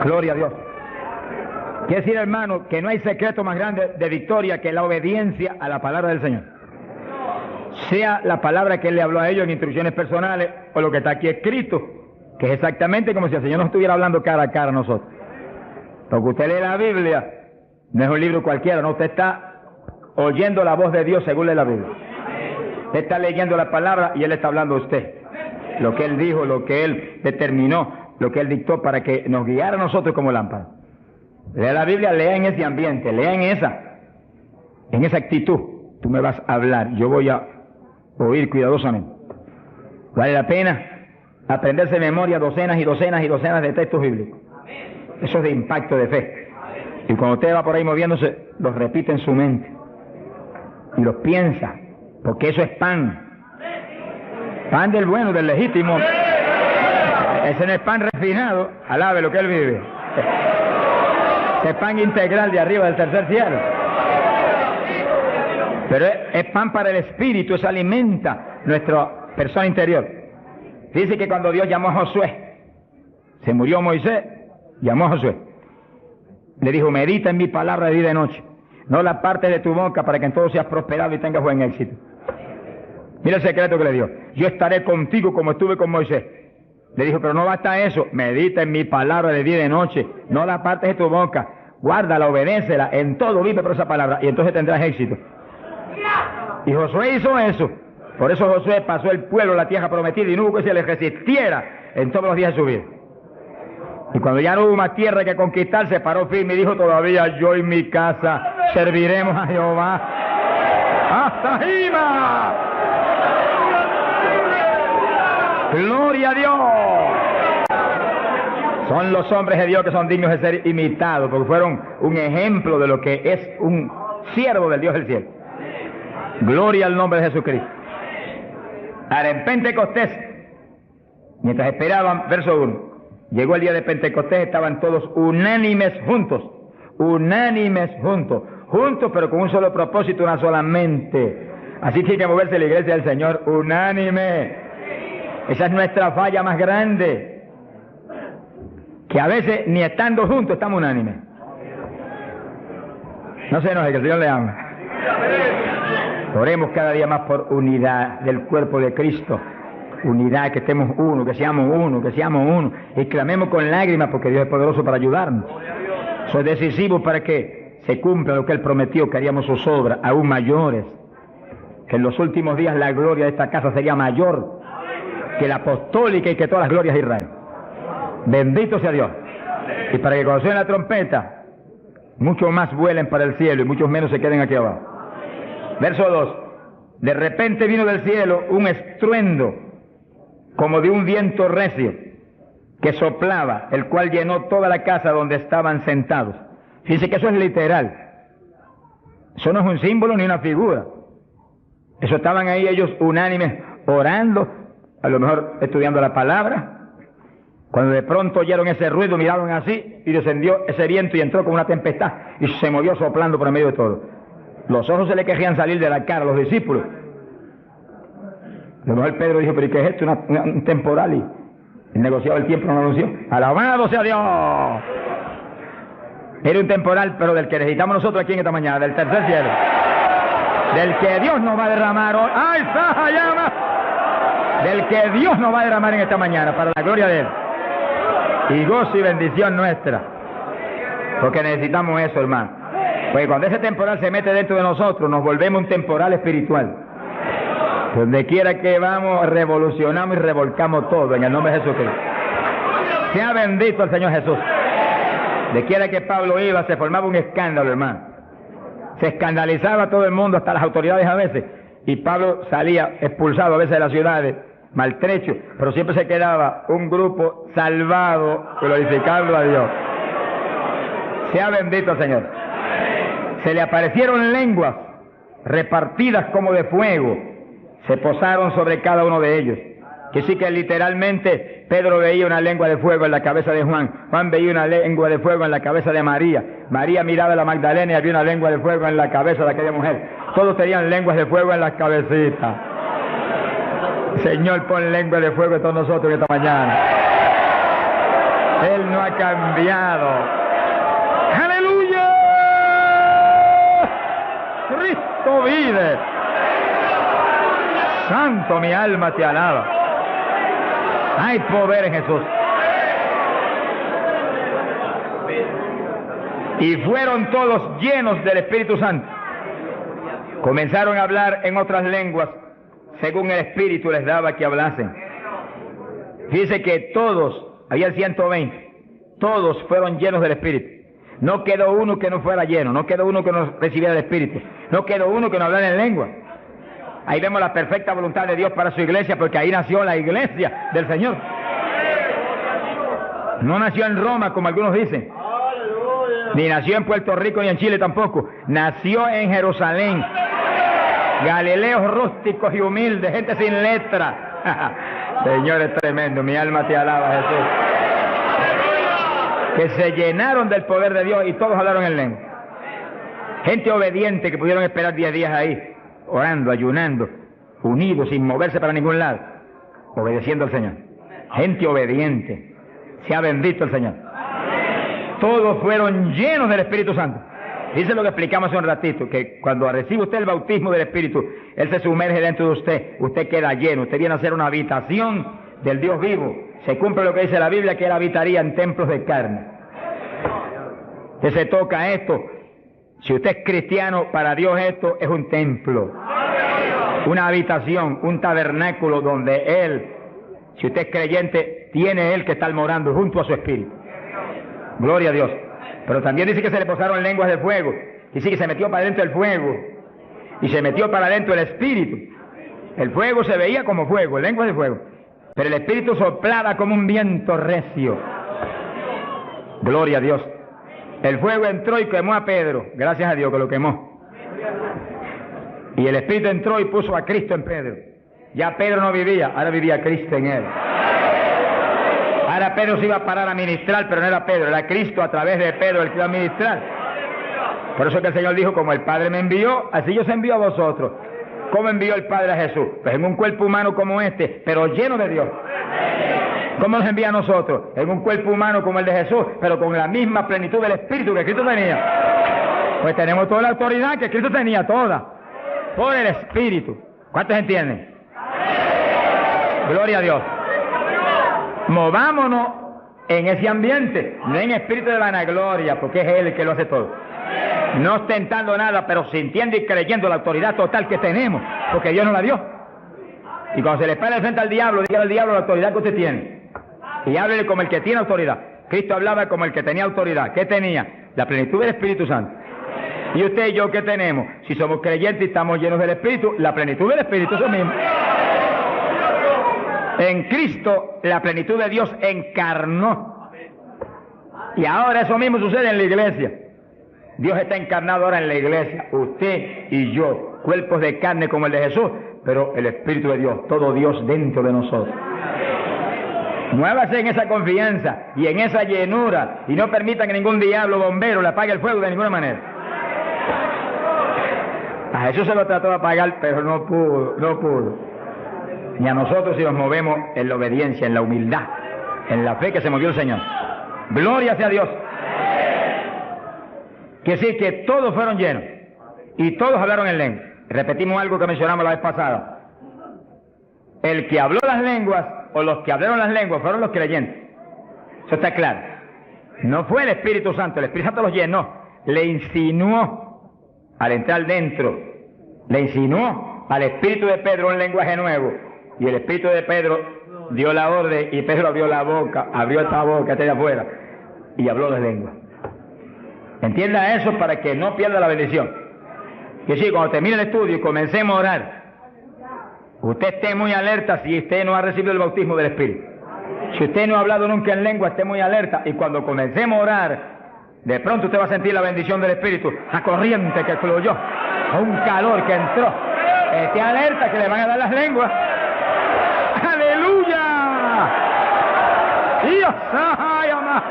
Gloria a Dios. Quiere decir, hermano, que no hay secreto más grande de victoria que la obediencia a la palabra del Señor. Sea la palabra que Él le habló a ellos en instrucciones personales o lo que está aquí escrito, que es exactamente como si el Señor nos estuviera hablando cara a cara a nosotros. Porque usted lee la Biblia, no es un libro cualquiera, no, usted está oyendo la voz de Dios según lee la Biblia. Usted está leyendo la palabra y Él está hablando a usted. Lo que Él dijo, lo que Él determinó, lo que Él dictó para que nos guiara a nosotros como lámpara. Lea la Biblia, lea en ese ambiente, lea en esa actitud. Tú me vas a hablar, yo voy a oír cuidadosamente. Vale la pena aprenderse de memoria docenas y docenas y docenas de textos bíblicos. Eso es de impacto de fe. Y cuando usted va por ahí moviéndose, los repite en su mente. Y los piensa, porque eso es pan. Pan del bueno, del legítimo. Ese no es pan refinado, alabe lo que Él vive. Ese es pan integral de arriba del tercer cielo. Pero es pan para el espíritu, eso alimenta nuestra persona interior. Dice que cuando Dios llamó a Josué, se murió Moisés, llamó a Josué. Le dijo, medita en mi palabra de día y de noche. No la parte de tu boca para que en todo seas prosperado y tengas buen éxito. Mira el secreto que le dio. Yo estaré contigo como estuve con Moisés. Le dijo, pero no basta eso. Medita en mi palabra de día y de noche. No la partes de tu boca. Guárdala, obedécela. En todo vive por esa palabra. Y entonces tendrás éxito. Y Josué hizo eso. Por eso Josué pasó el pueblo a la tierra prometida y no hubo que se le resistiera en todos los días de su vida. Y cuando ya no hubo más tierra que conquistar, se paró firme y dijo, todavía yo y mi casa serviremos a Jehová. ¡Hasta arriba! ¡Gloria a Dios! Son los hombres de Dios que son dignos de ser imitados, porque fueron un ejemplo de lo que es un siervo del Dios del cielo. Gloria al nombre de Jesucristo. Ahora, en Pentecostés, mientras esperaban, verso 1, llegó el día de Pentecostés, estaban todos unánimes juntos, juntos pero con un solo propósito, una sola mente. Así tiene que moverse la iglesia del Señor, unánime. Esa es nuestra falla más grande, que a veces ni estando juntos estamos unánimes. No se enoje, que el Señor le ama. Oremos cada día más por unidad del cuerpo de Cristo. Unidad, que estemos uno, que seamos uno. Y clamemos con lágrimas porque Dios es poderoso para ayudarnos. Eso es decisivo para que se cumpla lo que Él prometió, que haríamos sus obras aún mayores. Que en los últimos días la gloria de esta casa sería mayor que la apostólica y que todas las glorias de Israel. Bendito sea Dios. Y para que cuando suene la trompeta, muchos más vuelen para el cielo y muchos menos se queden aquí abajo. Verso 2. De repente vino del cielo un estruendo como de un viento recio que soplaba, el cual llenó toda la casa donde estaban sentados. Fíjense que eso es literal. Eso no es un símbolo ni una figura. Eso estaban ahí ellos unánimes orando, a lo mejor estudiando la palabra. Cuando de pronto oyeron ese ruido, miraron así y descendió ese viento y entró como una tempestad y se movió soplando por el medio de todo. Los ojos se le querían salir de la cara a los discípulos. A lo mejor Pedro dijo, pero ¿qué es esto? Un temporal, y el negociado del tiempo no lo anunció. ¡Alabado sea Dios! Era un temporal, pero del que necesitamos nosotros aquí en esta mañana, del tercer cielo. Del que Dios nos va a derramar hoy. ¡Ay, Saja, llama! Del que Dios nos va a derramar en esta mañana, para la gloria de Él. Y gozo y bendición nuestra. Porque necesitamos eso, hermano. Porque cuando ese temporal se mete dentro de nosotros, nos volvemos un temporal espiritual. Donde quiera que vamos, revolucionamos y revolcamos todo en el nombre de Jesucristo. Sea bendito el Señor Jesús. De quiera que Pablo iba, se formaba un escándalo, hermano. Se escandalizaba todo el mundo, hasta las autoridades a veces. Y Pablo salía expulsado a veces de las ciudades, maltrecho, pero siempre se quedaba un grupo salvado, glorificando a Dios. Sea bendito el Señor. Se le aparecieron lenguas repartidas como de fuego, se posaron sobre cada uno de ellos. Que sí que literalmente Pedro veía una lengua de fuego en la cabeza de Juan, Juan veía una lengua de fuego en la cabeza de María, María miraba a la Magdalena y había una lengua de fuego en la cabeza de aquella mujer. Todos tenían lenguas de fuego en las cabecitas. Señor, pon lengua de fuego en todos nosotros esta mañana. Él no ha cambiado. ¡Aleluya! Cristo vive. Santo, mi alma te alaba. Hay poder en Jesús. Y fueron todos llenos del Espíritu Santo. Comenzaron a hablar en otras lenguas, según el Espíritu les daba que hablasen. Dice que todos, había 120, todos fueron llenos del Espíritu. No quedó uno que no fuera lleno, no quedó uno que no recibiera el Espíritu, no quedó uno que no hablara en lengua. Ahí vemos la perfecta voluntad de Dios para su iglesia, porque ahí nació la iglesia del Señor. No nació en Roma, como algunos dicen, ni nació en Puerto Rico ni en Chile tampoco. Nació en Jerusalén. Galileos rústicos y humildes, gente sin letra. Señor, es tremendo, mi alma te alaba, Jesús. Que se llenaron del poder de Dios y todos hablaron en lengua. Gente obediente que pudieron esperar 10 días ahí, orando, ayunando, unidos, sin moverse para ningún lado, obedeciendo al Señor. Gente obediente. Sea bendito el Señor. Todos fueron llenos del Espíritu Santo. Dice lo que explicamos hace un ratito, que cuando recibe usted el bautismo del Espíritu, Él se sumerge dentro de usted, usted queda lleno, usted viene a ser una habitación del Dios vivo. Se cumple lo que dice la Biblia, que Él habitaría en templos de carne. Usted se toca esto. Si usted es cristiano, para Dios esto es un templo, una habitación, un tabernáculo donde Él, si usted es creyente, tiene Él que estar morando junto a su Espíritu. Gloria a Dios. Pero también dice que se le posaron lenguas de fuego. Dice que se metió para adentro el fuego y se metió para adentro el Espíritu. El fuego se veía como fuego, lenguas de fuego, pero el Espíritu soplaba como un viento recio. Gloria a Dios. El fuego entró y quemó a Pedro. Gracias a Dios que lo quemó. Y el Espíritu entró y puso a Cristo en Pedro. Ya Pedro no vivía, ahora vivía Cristo en él. Ahora Pedro se iba a parar a ministrar, pero no era Pedro, era Cristo a través de Pedro el que iba a ministrar. Por eso que el Señor dijo, como el Padre me envió, así yo os envío a vosotros. ¿Cómo envió el Padre a Jesús? Pues en un cuerpo humano como este, pero lleno de Dios. ¿Cómo nos envía a nosotros? En un cuerpo humano como el de Jesús, pero con la misma plenitud del Espíritu que Cristo tenía. Pues tenemos toda la autoridad que Cristo tenía, toda, por el Espíritu. ¿Cuántos entienden? Gloria a Dios. Movámonos en ese ambiente, no en espíritu de vanagloria, porque es Él el que lo hace todo. No ostentando nada, pero sintiendo y creyendo la autoridad total que tenemos, porque Dios nos la dio. Y cuando se le para frente al diablo, diga al diablo la autoridad que usted tiene. Y háblele como el que tiene autoridad. Cristo hablaba como el que tenía autoridad. ¿Qué tenía? La plenitud del Espíritu Santo. ¿Y usted y yo qué tenemos? Si somos creyentes y estamos llenos del Espíritu, la plenitud del Espíritu es lo mismo. En Cristo la plenitud de Dios encarnó. Y ahora eso mismo sucede en la iglesia. Dios está encarnado ahora en la iglesia. Usted y yo, cuerpos de carne como el de Jesús, pero el Espíritu de Dios, todo Dios dentro de nosotros. Muévase en esa confianza y en esa llenura y no permita que ningún diablo bombero le apague el fuego de ninguna manera. A Jesús se lo trató de apagar, pero no pudo. Ni a nosotros si nos movemos en la obediencia, en la humildad, en la fe que se movió el Señor. Gloria sea a Dios. Que sí, que todos fueron llenos y todos hablaron en lengua. Repetimos algo que mencionamos la vez pasada. El que habló las lenguas o los que hablaron las lenguas fueron los creyentes. Eso está claro. No fue el Espíritu Santo, el Espíritu Santo los llenó, le insinuó al entrar dentro, le insinuó al Espíritu de Pedro un lenguaje nuevo. Y el Espíritu de Pedro dio la orden y Pedro abrió la boca, abrió esta boca, esta de afuera, y habló de lengua. Entienda eso para que no pierda la bendición. Que sí, cuando termine el estudio y comencemos a orar, usted esté muy alerta si usted no ha recibido el bautismo del Espíritu. Si usted no ha hablado nunca en lengua, esté muy alerta. Y cuando comencemos a orar, de pronto usted va a sentir la bendición del Espíritu, la corriente que fluyó, un calor que entró. Esté alerta que le van a dar las lenguas. ¡Aleluya! ¡Dios! ¡Ay, amá!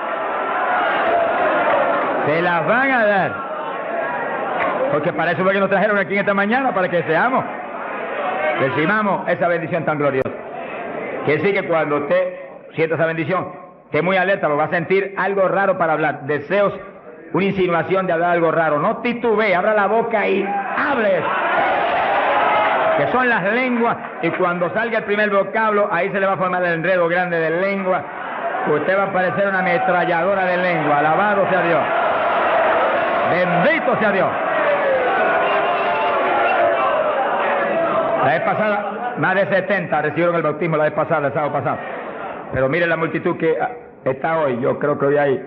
Se las van a dar. Porque para eso fue que nos trajeron aquí en esta mañana, para que seamos, recibamos esa bendición tan gloriosa. Que sí, que cuando usted sienta esa bendición, esté muy alerta, lo va a sentir algo raro para hablar, deseos, una insinuación de hablar algo raro. No titubee, abra la boca y hable. Que son las lenguas, y cuando salga el primer vocablo, ahí se le va a formar el enredo grande de lengua. Usted va a parecer una ametralladora de lengua. Alabado sea Dios. Bendito sea Dios. La vez pasada, más de 70 recibieron el bautismo la vez pasada, el sábado pasado. Pero mire la multitud que está hoy. Yo creo que hoy hay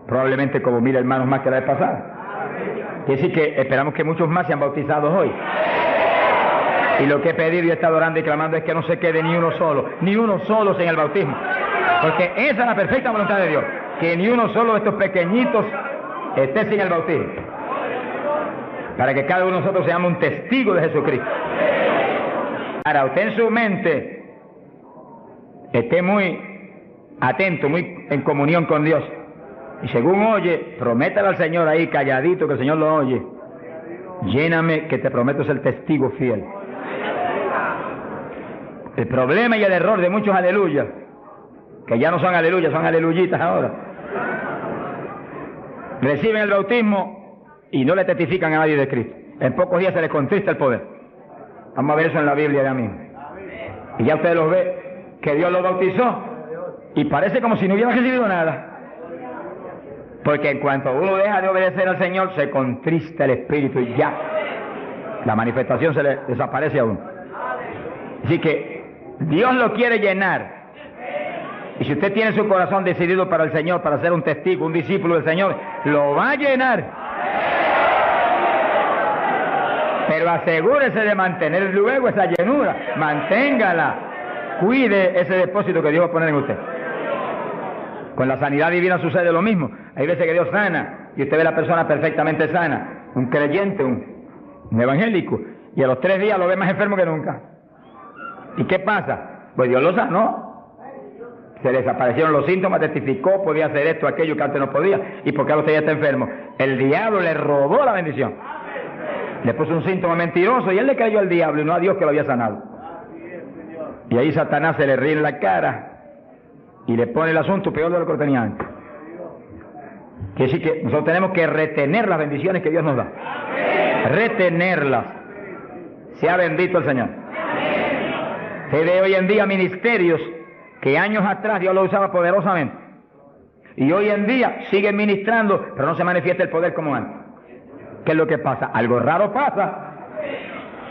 probablemente como 1000 hermanos más que la vez pasada. Quiere decir que esperamos que muchos más sean bautizados hoy. Y lo que he pedido y he estado orando y clamando es que no se quede ni uno solo sin el bautismo. Porque esa es la perfecta voluntad de Dios, que ni uno solo de estos pequeñitos esté sin el bautismo. Para que cada uno de nosotros seamos un testigo de Jesucristo. Ahora, usted en su mente esté muy atento, muy en comunión con Dios. Y según oye, prométale al Señor ahí calladito que el Señor lo oye. Lléname que te prometo ser testigo fiel. El problema y el error de muchos aleluyas, que ya no son aleluyas, son aleluyitas ahora, reciben el bautismo y no le testifican a nadie de Cristo. En pocos días se les contrista el poder. Vamos a ver eso en la Biblia ya mismo. Y ya usted los ve, que Dios los bautizó, y parece como si no hubiera recibido nada. Porque en cuanto uno deja de obedecer al Señor, se contrista el Espíritu y ya la manifestación se le desaparece a uno. Así que Dios lo quiere llenar. Y si usted tiene su corazón decidido para el Señor, para ser un testigo, un discípulo del Señor, lo va a llenar. Pero asegúrese de mantener luego esa llenura. Manténgala. Cuide ese depósito que Dios va a poner en usted. Con la sanidad divina sucede lo mismo. Hay veces que Dios sana y usted ve a la persona perfectamente sana, un creyente, un evangélico, y a los 3 días lo ve más enfermo que nunca. ¿Y qué pasa? Pues Dios lo sanó. Se le desaparecieron los síntomas, testificó, podía hacer esto, aquello que antes no podía. ¿Y por qué ahora usted ya está enfermo? El diablo le robó la bendición. Le puso un síntoma mentiroso y él le creyó al diablo y no a Dios que lo había sanado. Y ahí Satanás se le ríe en la cara y le pone el asunto peor de lo que lo tenía antes. Quiere decir que nosotros tenemos que retener las bendiciones que Dios nos da. Retenerlas. Sea bendito el Señor. Se ve hoy en día ministerios que años atrás Dios lo usaba poderosamente. Y hoy en día siguen ministrando, pero no se manifiesta el poder como antes. ¿Qué es lo que pasa? Algo raro pasa.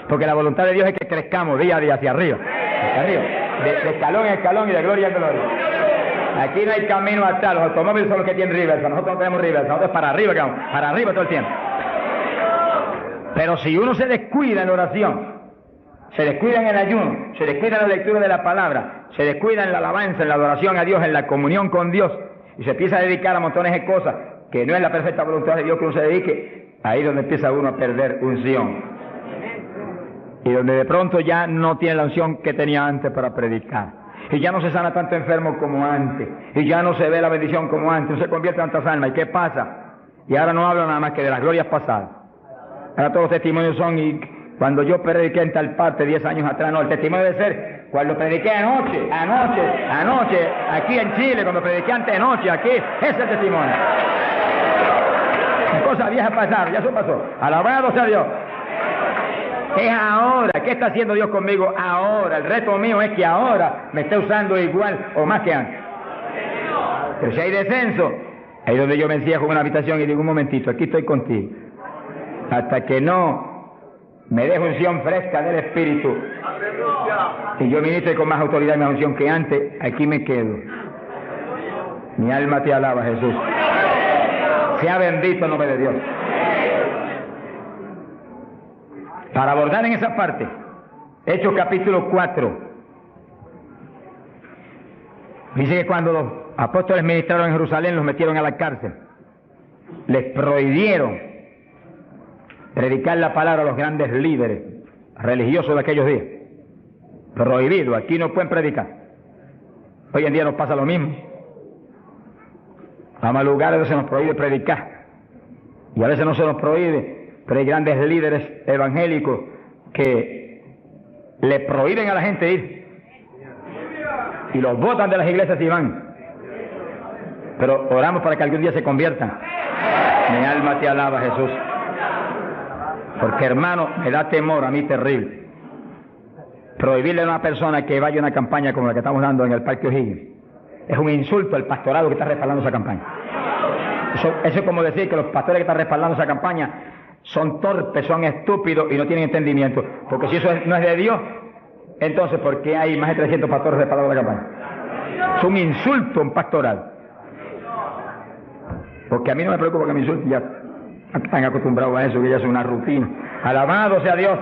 Porque la voluntad de Dios es que crezcamos día a día hacia arriba. Hacia arriba. De escalón en escalón y de gloria en gloria. Aquí no hay camino atrás, los automóviles son los que tienen reversa, nosotros no tenemos reversa, nosotros para arriba, para arriba todo el tiempo. Pero si uno se descuida en la oración, se descuida en el ayuno, se descuida en la lectura de la palabra, se descuida en la alabanza, en la adoración a Dios, en la comunión con Dios, y se empieza a dedicar a montones de cosas que no es la perfecta voluntad de Dios que uno se dedique, ahí es donde empieza uno a perder unción. Y donde de pronto ya no tiene la unción que tenía antes para predicar. Y ya no se sana tanto enfermo como antes. Y ya no se ve la bendición como antes. No se convierte en tantas almas. ¿Y qué pasa? Y ahora no hablo nada más que de las glorias pasadas. Ahora todos los testimonios son, y cuando yo prediqué en tal parte 10 años atrás, no, el testimonio debe ser cuando prediqué anoche, aquí en Chile, cuando prediqué antenoche, aquí, ese es el testimonio. Cosas viejas pasaron, ya eso pasó. Alabado sea Dios. Es ahora. ¿Qué está haciendo Dios conmigo ahora? El reto mío es que ahora me esté usando igual o más que antes. Pero si hay descenso, ahí donde yo me encierro en una habitación y digo, un momentito, aquí estoy contigo. Hasta que no me deje unción fresca del Espíritu y yo ministre con más autoridad y más unción que antes, aquí me quedo. Mi alma te alaba, Jesús. Sea bendito el nombre de Dios. Para abordar en esa parte, Hechos capítulo 4, dice que cuando los apóstoles ministraron en Jerusalén, los metieron a la cárcel, les prohibieron predicar la palabra a los grandes líderes religiosos de aquellos días. Prohibido, aquí no pueden predicar. Hoy en día nos pasa lo mismo. Vamos a lugares donde se nos prohíbe predicar, y a veces no se nos prohíbe, pero hay grandes líderes evangélicos que le prohíben a la gente ir. y los botan de las iglesias y van. Pero oramos para que algún día se conviertan. Mi alma te alaba, Jesús. Porque, hermano, me da temor a mí terrible prohibirle a una persona que vaya a una campaña como la que estamos dando en el Parque O'Higgins. Es un insulto al pastorado que está respaldando esa campaña. Eso es como decir que los pastores que están respaldando esa campaña son torpes, son estúpidos y no tienen entendimiento. Porque si eso no es de Dios, entonces ¿por qué hay más de 300 pastores respaldando la campaña? Es un insulto a un pastorado. Porque a mí no me preocupa que me insulten, ya están acostumbrados a eso, que ya es una rutina. Alabado sea Dios.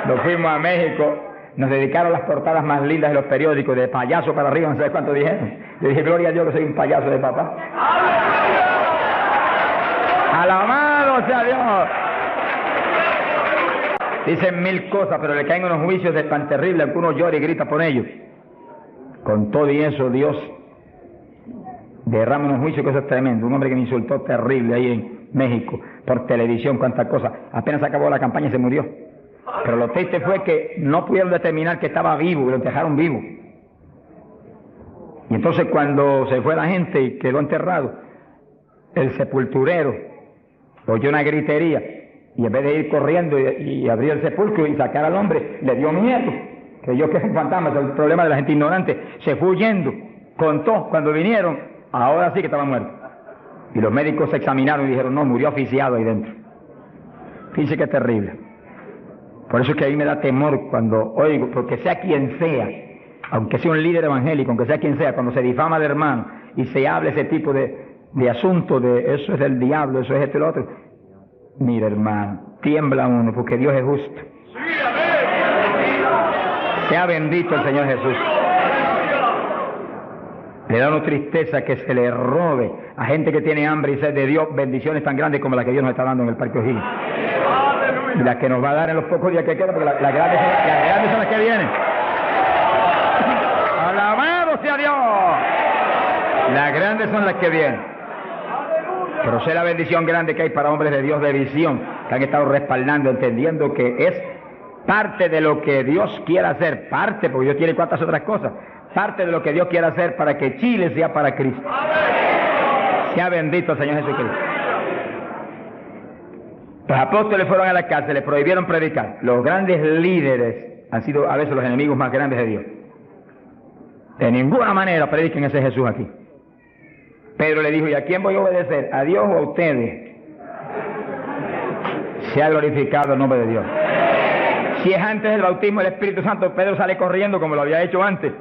Nos fuimos a México, nos dedicaron las portadas más lindas de los periódicos, de payaso para arriba, no sé cuánto dijeron. Yo dije, gloria a Dios que soy un payaso de papá. Alabado sea Dios. Dicen mil cosas, pero le caen unos juicios de tan terribles que uno llora y grita por ellos. Con todo y eso, Dios derrama unos juicios que eso es tremendo. Un hombre que me insultó terrible ahí en México, por televisión, cuántas cosas. Apenas acabó la campaña y se murió. Pero lo triste fue que no pudieron determinar que estaba vivo, y lo enterraron vivo. Y entonces cuando se fue la gente y quedó enterrado, el sepulturero oyó una gritería, y en vez de ir corriendo y abrir el sepulcro y sacar al hombre, le dio miedo, creyó que es un fantasma. Es el problema de la gente ignorante. Se fue huyendo, contó, cuando vinieron, ahora sí que estaba muerto. Y los médicos se examinaron y dijeron, no, murió asfixiado ahí dentro. Fíjese que es terrible. Por eso es que a mí me da temor cuando oigo, porque sea quien sea, aunque sea un líder evangélico, aunque sea quien sea, cuando se difama al hermano y se habla ese tipo de asuntos, de eso es del diablo, eso es esto y lo otro. Mira, hermano, tiembla uno, porque Dios es justo. Sea bendito el Señor Jesús. Le da una tristeza que se le robe a gente que tiene hambre y sed de Dios bendiciones tan grandes como las que Dios nos está dando en el Parque O'Higgins. Y las que nos va a dar en los pocos días que quedan, porque las grandes son las que vienen. ¡Alabado sea Dios! Las grandes son las que vienen. Pero sé la bendición grande que hay para hombres de Dios de visión, que han estado respaldando, entendiendo que es parte de lo que Dios quiere hacer, parte, porque Dios tiene cuantas otras cosas, parte de lo que Dios quiere hacer para que Chile sea para Cristo. Sea bendito el Señor Jesucristo. Los apóstoles fueron a la cárcel, les prohibieron predicar. Los grandes líderes han sido a veces los enemigos más grandes de Dios. De ninguna manera prediquen ese Jesús aquí. Pedro le dijo, ¿y a quién voy a obedecer? ¿A Dios o a ustedes? Se ha glorificado el nombre de Dios. Si es antes del bautismo del Espíritu Santo, Pedro sale corriendo como lo había hecho antes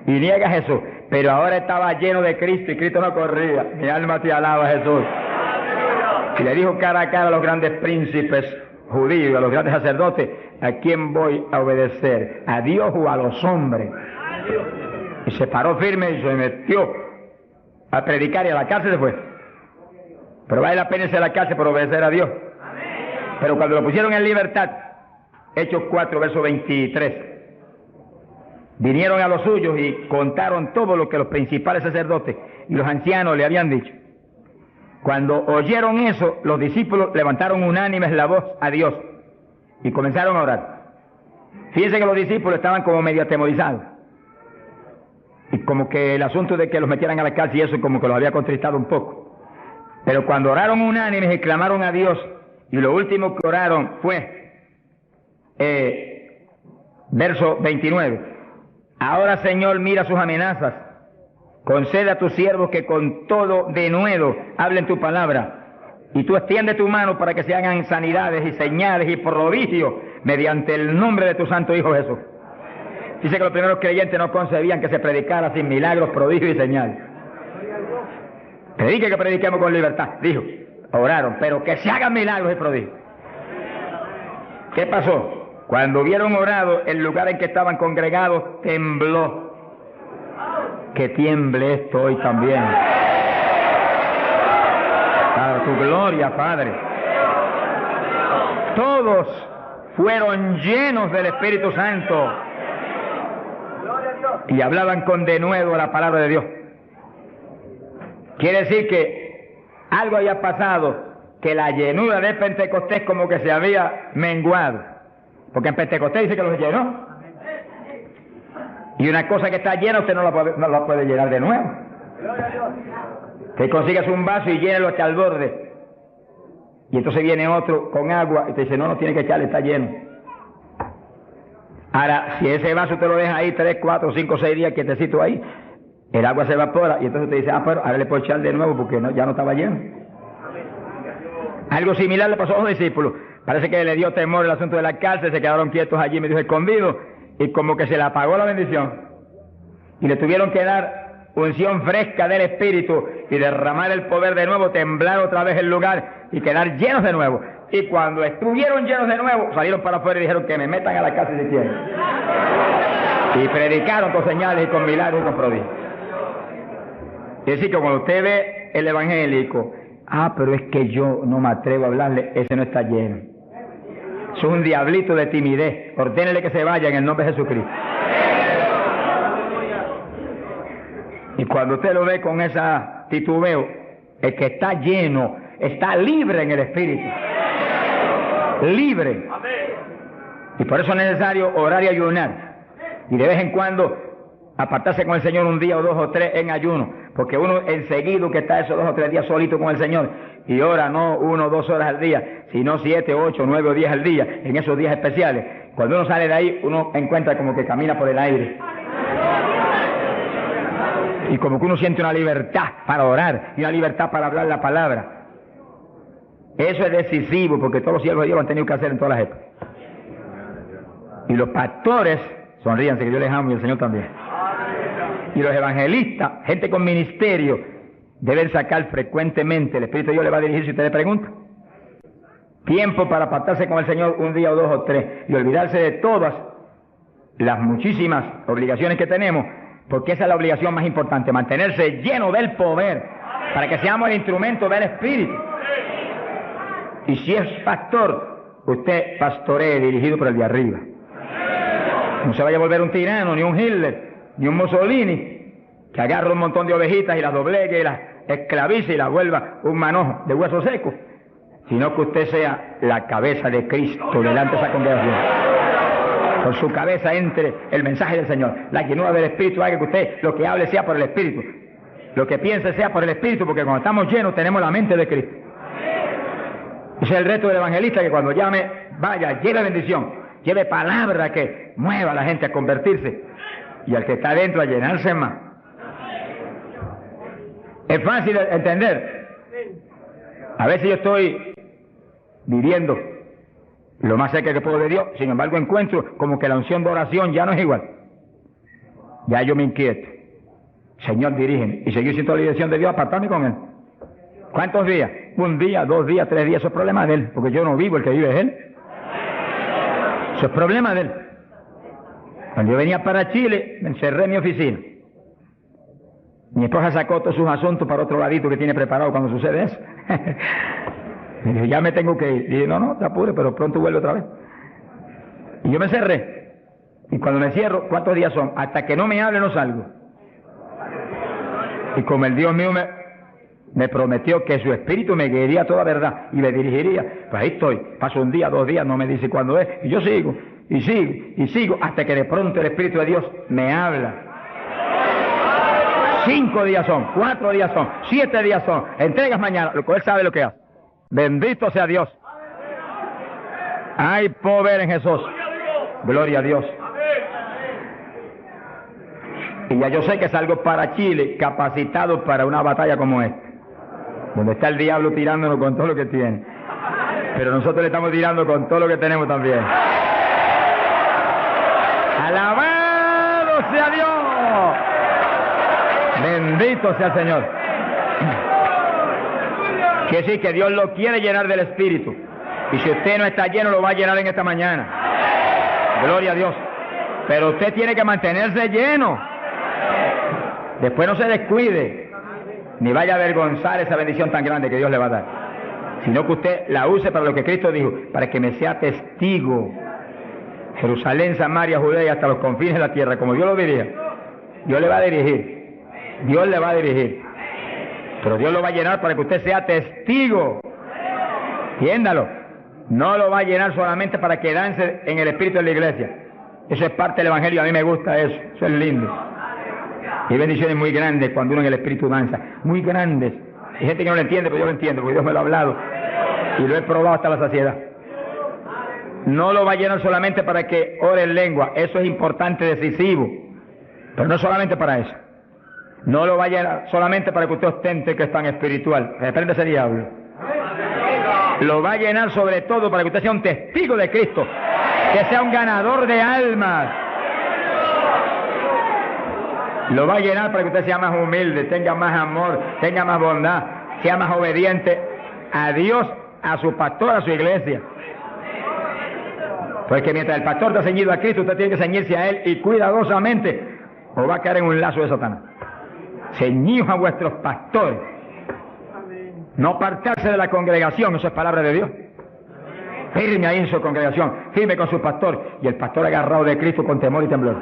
y niega a Jesús. Pero ahora estaba lleno de Cristo y Cristo no corría. Mi alma te alaba, Jesús. Y le dijo cara a cara a los grandes príncipes judíos y a los grandes sacerdotes, ¿a quién voy a obedecer? ¿A Dios o a los hombres? Y se paró firme y se metió a predicar y a la cárcel se fue. Pero vale la pena irse a la cárcel por obedecer a Dios. Pero cuando lo pusieron en libertad, Hechos 4, verso 23, vinieron a los suyos y contaron todo lo que los principales sacerdotes y los ancianos le habían dicho. Cuando oyeron eso, los discípulos levantaron unánimes la voz a Dios y comenzaron a orar. Fíjense que los discípulos estaban como medio atemorizados. Y como que el asunto de que los metieran a la cárcel y eso como que los había contristado un poco. Pero cuando oraron unánimes y clamaron a Dios, y lo último que oraron fue, verso 29, ahora Señor mira sus amenazas, concede a tus siervos que con todo denuedo hablen tu palabra, y tú extiende tu mano para que se hagan sanidades y señales y prodigios mediante el nombre de tu santo Hijo Jesús. Dice que los primeros creyentes no concebían que se predicara sin milagros, prodigios y señales. Predique que prediquemos con libertad, dijo. Oraron, pero que se hagan milagros y prodigios. ¿Qué pasó? Cuando hubieron orado, el lugar en que estaban congregados tembló. Que tiemble esto hoy también. Para tu gloria, Padre. Todos fueron llenos del Espíritu Santo y hablaban con denuedo la palabra de Dios. Quiere decir que algo había pasado, que la llenura de Pentecostés como que se había menguado. Porque en Pentecostés dice que los llenó. Y una cosa que está llena usted no la puede llenar de nuevo. Que consigas un vaso y llénelo hasta el borde. Y entonces viene otro con agua y te dice, no tiene que echarle, está lleno. Ahora, si ese vaso te lo deja ahí 3, 4, 5, 6 días quietecito ahí, el agua se evapora y entonces te dice, pero ahora le puedo echar de nuevo porque ya no estaba lleno. Algo similar le pasó a los discípulos. Parece que le dio temor el asunto de la cárcel, se quedaron quietos allí, medio escondidos, y como que se le apagó la bendición. Y le tuvieron que dar unción fresca del Espíritu y derramar el poder de nuevo, temblar otra vez el lugar y quedar llenos de nuevo. Y cuando estuvieron llenos de nuevo, salieron para afuera y dijeron que me metan a la cárcel si quieren. Y predicaron con señales y con milagros y con prodigios. Es decir, que cuando usted ve el evangélico, pero es que yo no me atrevo a hablarle, ese no está lleno. Es un diablito de timidez. Ordénele que se vaya en el nombre de Jesucristo. Y cuando usted lo ve con esa titubeo, el que está lleno, está libre en el Espíritu. Libre. Y por eso es necesario orar y ayunar. Y de vez en cuando apartarse con el Señor un día o 2 o 3 en ayuno. Porque uno enseguida que está esos 2 o 3 días solito con el Señor y ora no 1 o 2 horas al día, sino 7, 8, 9 o 10 al día, en esos días especiales. Cuando uno sale de ahí, uno encuentra como que camina por el aire. Y como que uno siente una libertad para orar y una libertad para hablar la palabra. Eso es decisivo porque todos los siervos de Dios lo han tenido que hacer en todas las épocas. Y los pastores, sonríanse que yo les amo y el Señor también. Y los evangelistas, gente con ministerio, deben sacar frecuentemente, el Espíritu de Dios le va a dirigir si usted le pregunta. Tiempo para apartarse con el Señor un día o 2 o 3 y olvidarse de todas las muchísimas obligaciones que tenemos, porque esa es la obligación más importante, mantenerse lleno del poder, para que seamos el instrumento del Espíritu. Y si es pastor, usted pastoree dirigido por el de arriba. No se vaya a volver un tirano, ni un Hitler, ni un Mussolini, que agarre un montón de ovejitas y las doblegue y las esclavice y las vuelva un manojo de huesos secos, sino que usted sea la cabeza de Cristo delante de esa congregación. Por su cabeza entre el mensaje del Señor. La llenura del Espíritu haga que usted lo que hable sea por el Espíritu, lo que piense sea por el Espíritu, porque cuando estamos llenos tenemos la mente de Cristo. Ese es el reto del evangelista, que cuando llame, vaya, lleve bendición, lleve palabra que mueva a la gente a convertirse y al que está adentro a llenarse más. Es fácil de entender. A veces yo estoy viviendo lo más cerca que puedo de Dios, sin embargo encuentro como que la unción de oración ya no es igual. Ya yo me inquieto. Señor, dirígeme. Y seguir siendo la dirección de Dios, apartarme con Él. ¿Cuántos días? 1 día, 2 días, 3 días. Eso es problema de Él, porque yo no vivo, el que vive es Él. Eso es problema de Él. Cuando yo venía para Chile, me encerré en mi oficina. Mi esposa sacó todos sus asuntos para otro ladito que tiene preparado cuando sucede eso. Y dije, ya me tengo que ir. Y dije, no, te apures, pero pronto vuelve otra vez. Y yo me encerré. Y cuando me cierro, ¿cuántos días son? Hasta que no me hable no salgo. Y como el Dios mío me prometió que su espíritu me guiaría a toda verdad y me dirigiría, pues ahí estoy. Paso 1 día, 2 días, no me dice cuándo es. Y yo sigo, y sigo, y sigo, hasta que de pronto el Espíritu de Dios me habla. 5 días son, 4 días son, 7 días son. Entregas mañana, lo que Él sabe lo que hace. Bendito sea Dios. Hay poder en Jesús. Gloria a Dios. Y ya yo sé que salgo para Chile capacitado para una batalla como esta, donde está el diablo tirándonos con todo lo que tiene, pero nosotros le estamos tirando con todo lo que tenemos también. ¡Alabado sea Dios! Bendito sea el Señor. Quiere decir que Dios lo quiere llenar del Espíritu. Y si usted no está lleno, lo va a llenar en esta mañana. Gloria a Dios. Pero usted tiene que mantenerse lleno. Después no se descuide, ni vaya a avergonzar esa bendición tan grande que Dios le va a dar. Sino que usted la use para lo que Cristo dijo, para que me sea testigo. Jerusalén, Samaria, Judea y hasta los confines de la tierra, como Dios lo diría. Dios le va a dirigir. Dios le va a dirigir. Pero Dios lo va a llenar para que usted sea testigo. Entiéndalo. No lo va a llenar solamente para quedarse en el espíritu de la iglesia. Eso es parte del Evangelio, a mí me gusta eso, eso es lindo. Y hay bendiciones muy grandes cuando uno en el Espíritu danza, muy grandes. Hay gente que no lo entiende, pero yo lo entiendo, porque Dios me lo ha hablado y lo he probado hasta la saciedad. No lo va a llenar solamente para que ore en lengua, eso es importante, decisivo, pero no solamente para eso. No lo va a llenar solamente para que usted ostente que es tan espiritual, reprende ese diablo. Lo va a llenar sobre todo para que usted sea un testigo de Cristo, que sea un ganador de almas. Lo va a llenar para que usted sea más humilde, tenga más amor, tenga más bondad, sea más obediente a Dios, a su pastor, a su iglesia. Porque mientras el pastor está ceñido a Cristo, usted tiene que ceñirse a Él y cuidadosamente, o va a caer en un lazo de Satanás. Ceñidos a vuestros pastores. No apartarse de la congregación, eso es palabra de Dios. Firme ahí en su congregación, firme con su pastor, y el pastor agarrado de Cristo con temor y temblor.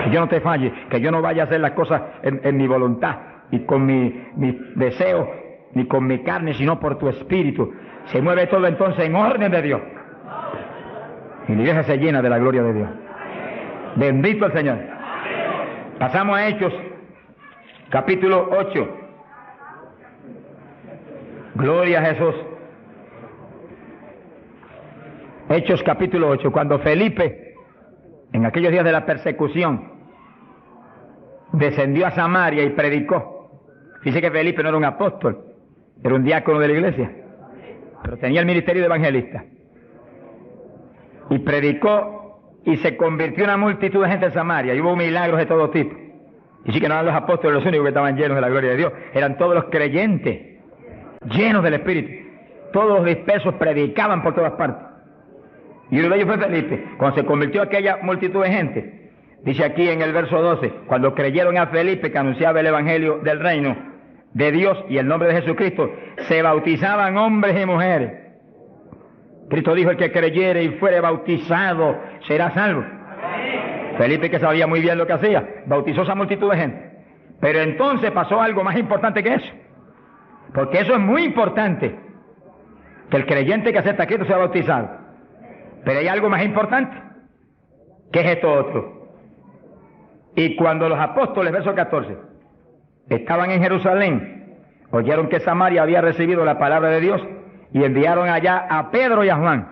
Que yo no te falle, que yo no vaya a hacer las cosas en mi voluntad y con mi deseo, ni con mi carne, sino por tu espíritu. Se mueve todo entonces en orden de Dios. Y la iglesia se llena de la gloria de Dios. Bendito el Señor. Pasamos a Hechos, capítulo 8. Gloria a Jesús. Hechos capítulo 8, cuando Felipe, en aquellos días de la persecución, descendió a Samaria y predicó. Dice que Felipe no era un apóstol, era un diácono de la iglesia, pero tenía el ministerio de evangelista. Y predicó y se convirtió una multitud de gente en Samaria, y hubo milagros de todo tipo. Y sí que no eran los apóstoles los únicos que estaban llenos de la gloria de Dios, eran todos los creyentes, llenos del Espíritu. Todos los dispersos predicaban por todas partes. Y uno de ellos fue Felipe. Cuando se convirtió aquella multitud de gente, dice aquí en el verso 12, cuando creyeron a Felipe que anunciaba el evangelio del reino de Dios y el nombre de Jesucristo, se bautizaban hombres y mujeres. Cristo dijo: el que creyere y fuere bautizado será salvo. Felipe, que sabía muy bien lo que hacía, bautizó esa multitud de gente. Pero entonces pasó algo más importante que eso, porque eso es muy importante, que el creyente que acepta a Cristo sea bautizado. Pero hay algo más importante, que es esto otro. Y cuando los apóstoles, verso 14, estaban en Jerusalén, oyeron que Samaria había recibido la palabra de Dios, y enviaron allá a Pedro y a Juan,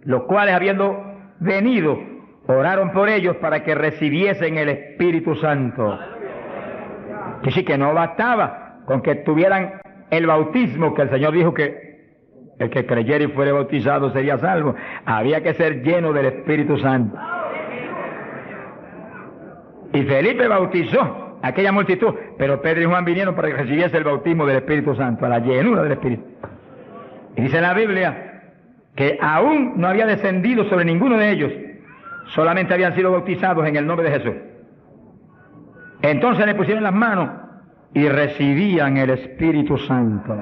los cuales, habiendo venido, oraron por ellos para que recibiesen el Espíritu Santo. Que sí, que no bastaba con que tuvieran el bautismo, que el Señor dijo que el que creyera y fuere bautizado sería salvo. Había que ser lleno del Espíritu Santo. Y Felipe bautizó a aquella multitud, pero Pedro y Juan vinieron para que recibiese el bautismo del Espíritu Santo, a la llenura del Espíritu. Y dice la Biblia que aún no había descendido sobre ninguno de ellos, solamente habían sido bautizados en el nombre de Jesús. Entonces le pusieron las manos y recibían el Espíritu Santo.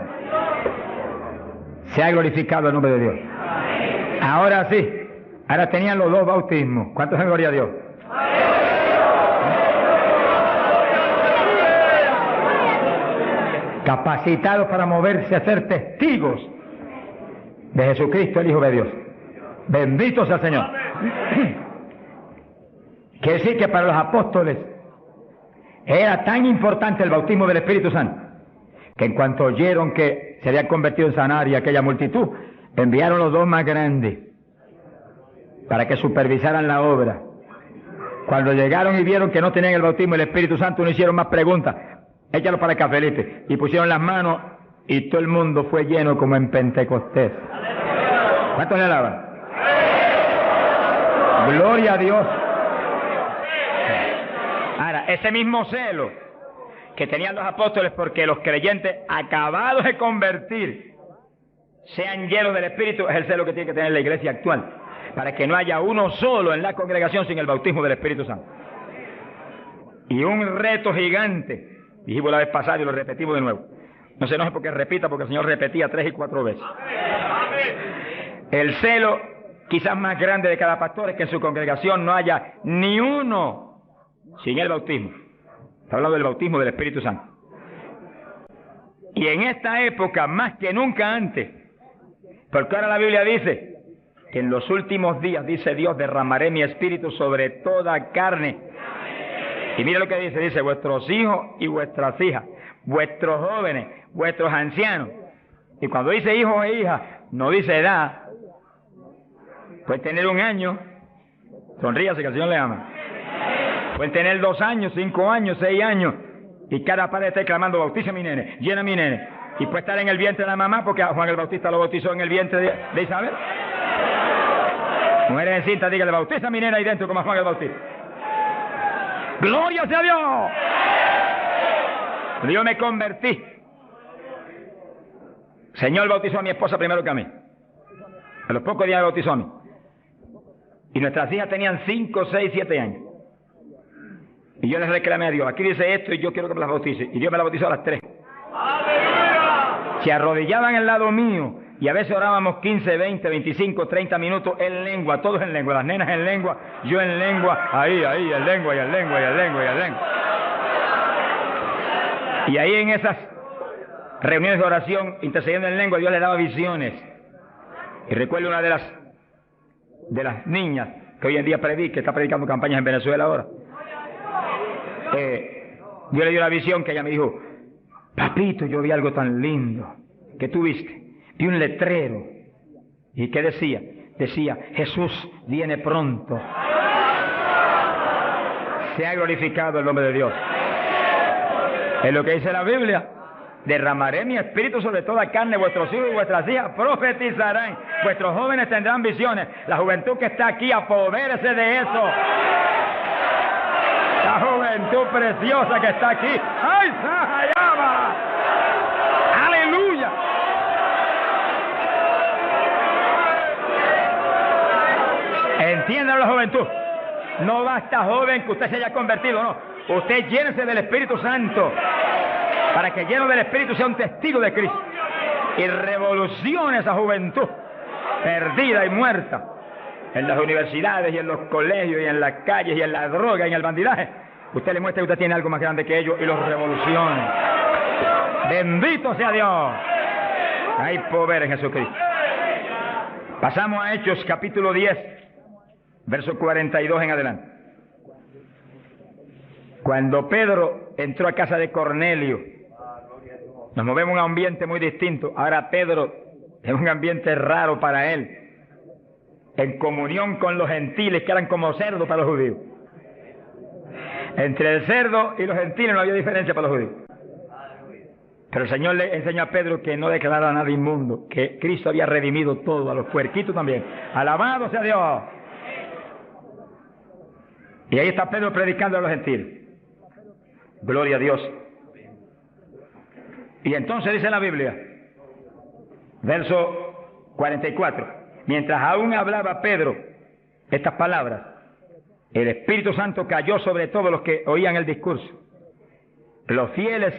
Se ha glorificado el nombre de Dios. Ahora sí, ahora tenían los dos bautismos. ¿Cuántos en gloria a Dios? Capacitados para moverse a ser testigos de Jesucristo, el Hijo de Dios. Bendito sea el Señor. Quiere decir que para los apóstoles era tan importante el bautismo del Espíritu Santo, que en cuanto oyeron que se había convertido en Samaria aquella multitud, enviaron los dos más grandes para que supervisaran la obra. Cuando llegaron y vieron que no tenían el bautismo del Espíritu Santo, no hicieron más preguntas. Échalo para acá, Felipe. Y pusieron las manos y todo el mundo fue lleno como en Pentecostés. ¿Cuántos le alaban? Gloria a Dios. Ahora, ese mismo celo que tenían los apóstoles porque los creyentes acabados de convertir sean llenos del Espíritu, es el celo que tiene que tener la iglesia actual, para que no haya uno solo en la congregación sin el bautismo del Espíritu Santo. Y un reto gigante, dijimos la vez pasada y lo repetimos de nuevo. No se enoje porque repita, porque el Señor repetía 3 y 4 veces. El celo quizás más grande de cada pastor es que en su congregación no haya ni uno sin el bautismo. Está hablando del bautismo del Espíritu Santo. Y en esta época, más que nunca antes, porque ahora la Biblia dice que en los últimos días, dice Dios, derramaré mi espíritu sobre toda carne. Y mira lo que dice, vuestros hijos y vuestras hijas, vuestros jóvenes, vuestros ancianos. Y cuando dice hijos e hijas, no dice edad. Pueden tener 1 año, sonríase que el Señor le ama. Pueden tener 2 años, 5 años, 6 años, y cada padre está clamando, bautiza a mi nene, llena a mi nene. Y puede estar en el vientre de la mamá, porque a Juan el Bautista lo bautizó en el vientre de Isabel. Mujeres en cinta, dígale, bautiza a mi nena ahí dentro como a Juan el Bautista. ¡Gloria sea a Dios! Yo me convertí. El Señor bautizó a mi esposa primero que a mí. A los pocos días me bautizó a mí. Y nuestras hijas tenían 5, 6, 7 años. Y yo les reclamé a Dios, aquí dice esto y yo quiero que me las bautice. Y Dios me las bautizó a las 3. Se arrodillaban al lado mío y a veces orábamos 15, 20, 25, 30 minutos en lengua, todos en lengua, las nenas en lengua, yo en lengua, ahí, en lengua, y en lengua, y en lengua, y en lengua. Y ahí en esas reuniones de oración, intercediendo en lengua, Dios le daba visiones. Y recuerdo una de las niñas que hoy en día está predicando campañas en Venezuela ahora. Dios le dio la visión que ella me dijo, papito, yo vi algo tan lindo. ¿Qué tú viste? Vi un letrero. ¿Y qué decía? Decía, Jesús viene pronto. Se ha glorificado el nombre de Dios. Es lo que dice la Biblia. Derramaré mi espíritu sobre toda carne, vuestros hijos y vuestras hijas profetizarán, vuestros jóvenes tendrán visiones. La juventud que está aquí, apodérese de eso. La juventud preciosa que está aquí. ¡Ay, Sahayama! ¡Aleluya! Entiendan la juventud. No basta, joven, que usted se haya convertido, no. Usted llénese del Espíritu Santo para que lleno del Espíritu sea un testigo de Cristo y revolucione esa juventud perdida y muerta en las universidades y en los colegios y en las calles y en la droga y en el bandidaje. Usted le muestra que usted tiene algo más grande que ellos y los revolucione. Bendito sea Dios. Hay poder en Jesucristo. Pasamos a Hechos capítulo 10, verso 42 en adelante. Cuando Pedro entró a casa de Cornelio, nos movemos en un ambiente muy distinto. Ahora Pedro es un ambiente raro para él, en comunión con los gentiles que eran como cerdos para los judíos. Entre el cerdo y los gentiles no había diferencia para los judíos. Pero el Señor le enseñó a Pedro que no declarara nada inmundo, que Cristo había redimido todo, a los puerquitos también. Alabado sea Dios. Y ahí está Pedro predicando a los gentiles. Gloria a Dios. Y entonces dice la Biblia, verso 44, mientras aún hablaba Pedro estas palabras, el Espíritu Santo cayó sobre todos los que oían el discurso. Los fieles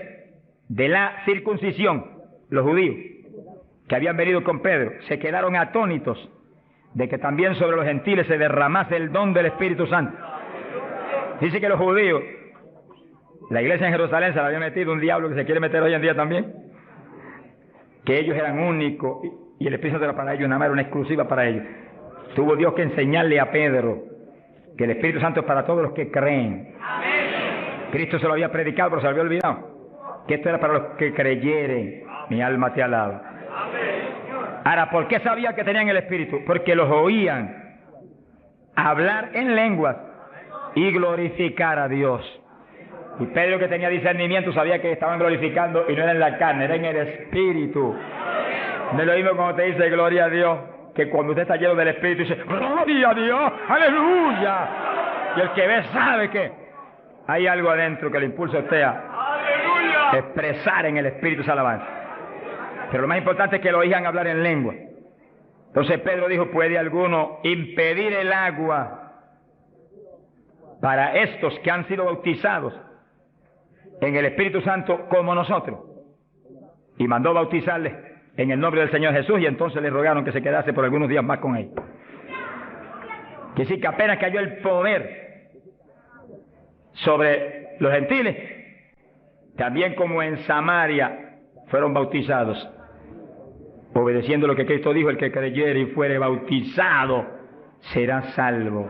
de la circuncisión, los judíos, que habían venido con Pedro, se quedaron atónitos de que también sobre los gentiles se derramase el don del Espíritu Santo. Dice que los judíos, la iglesia en Jerusalén se la había metido un diablo que se quiere meter hoy en día también, que ellos eran únicos y el Espíritu Santo era para ellos, nada más era una exclusiva para ellos. Tuvo Dios que enseñarle a Pedro que el Espíritu Santo es para todos los que creen. Cristo se lo había predicado, pero se lo había olvidado, que esto era para los que creyeren. Mi alma te alaba. Ahora, ¿por qué sabía que tenían el Espíritu? Porque los oían hablar en lenguas y glorificar a Dios. Y Pedro, que tenía discernimiento, sabía que estaban glorificando y no era en la carne, era en el Espíritu. No es lo mismo cuando te dice gloria a Dios, que cuando usted está lleno del Espíritu dice gloria a Dios, aleluya. Y el que ve sabe que hay algo adentro que le impulsa a usted a expresar en el Espíritu esa alabanza. Pero lo más importante es que lo oigan hablar en lengua. Entonces Pedro dijo, ¿puede alguno impedir el agua para estos que han sido bautizados en el Espíritu Santo como nosotros? Y mandó bautizarles en el nombre del Señor Jesús, y entonces le rogaron que se quedase por algunos días más con ellos. Que sí, que apenas cayó el poder sobre los gentiles, también como en Samaria fueron bautizados. obedeciendo lo que Cristo dijo, el que creyere y fuere bautizado será salvo.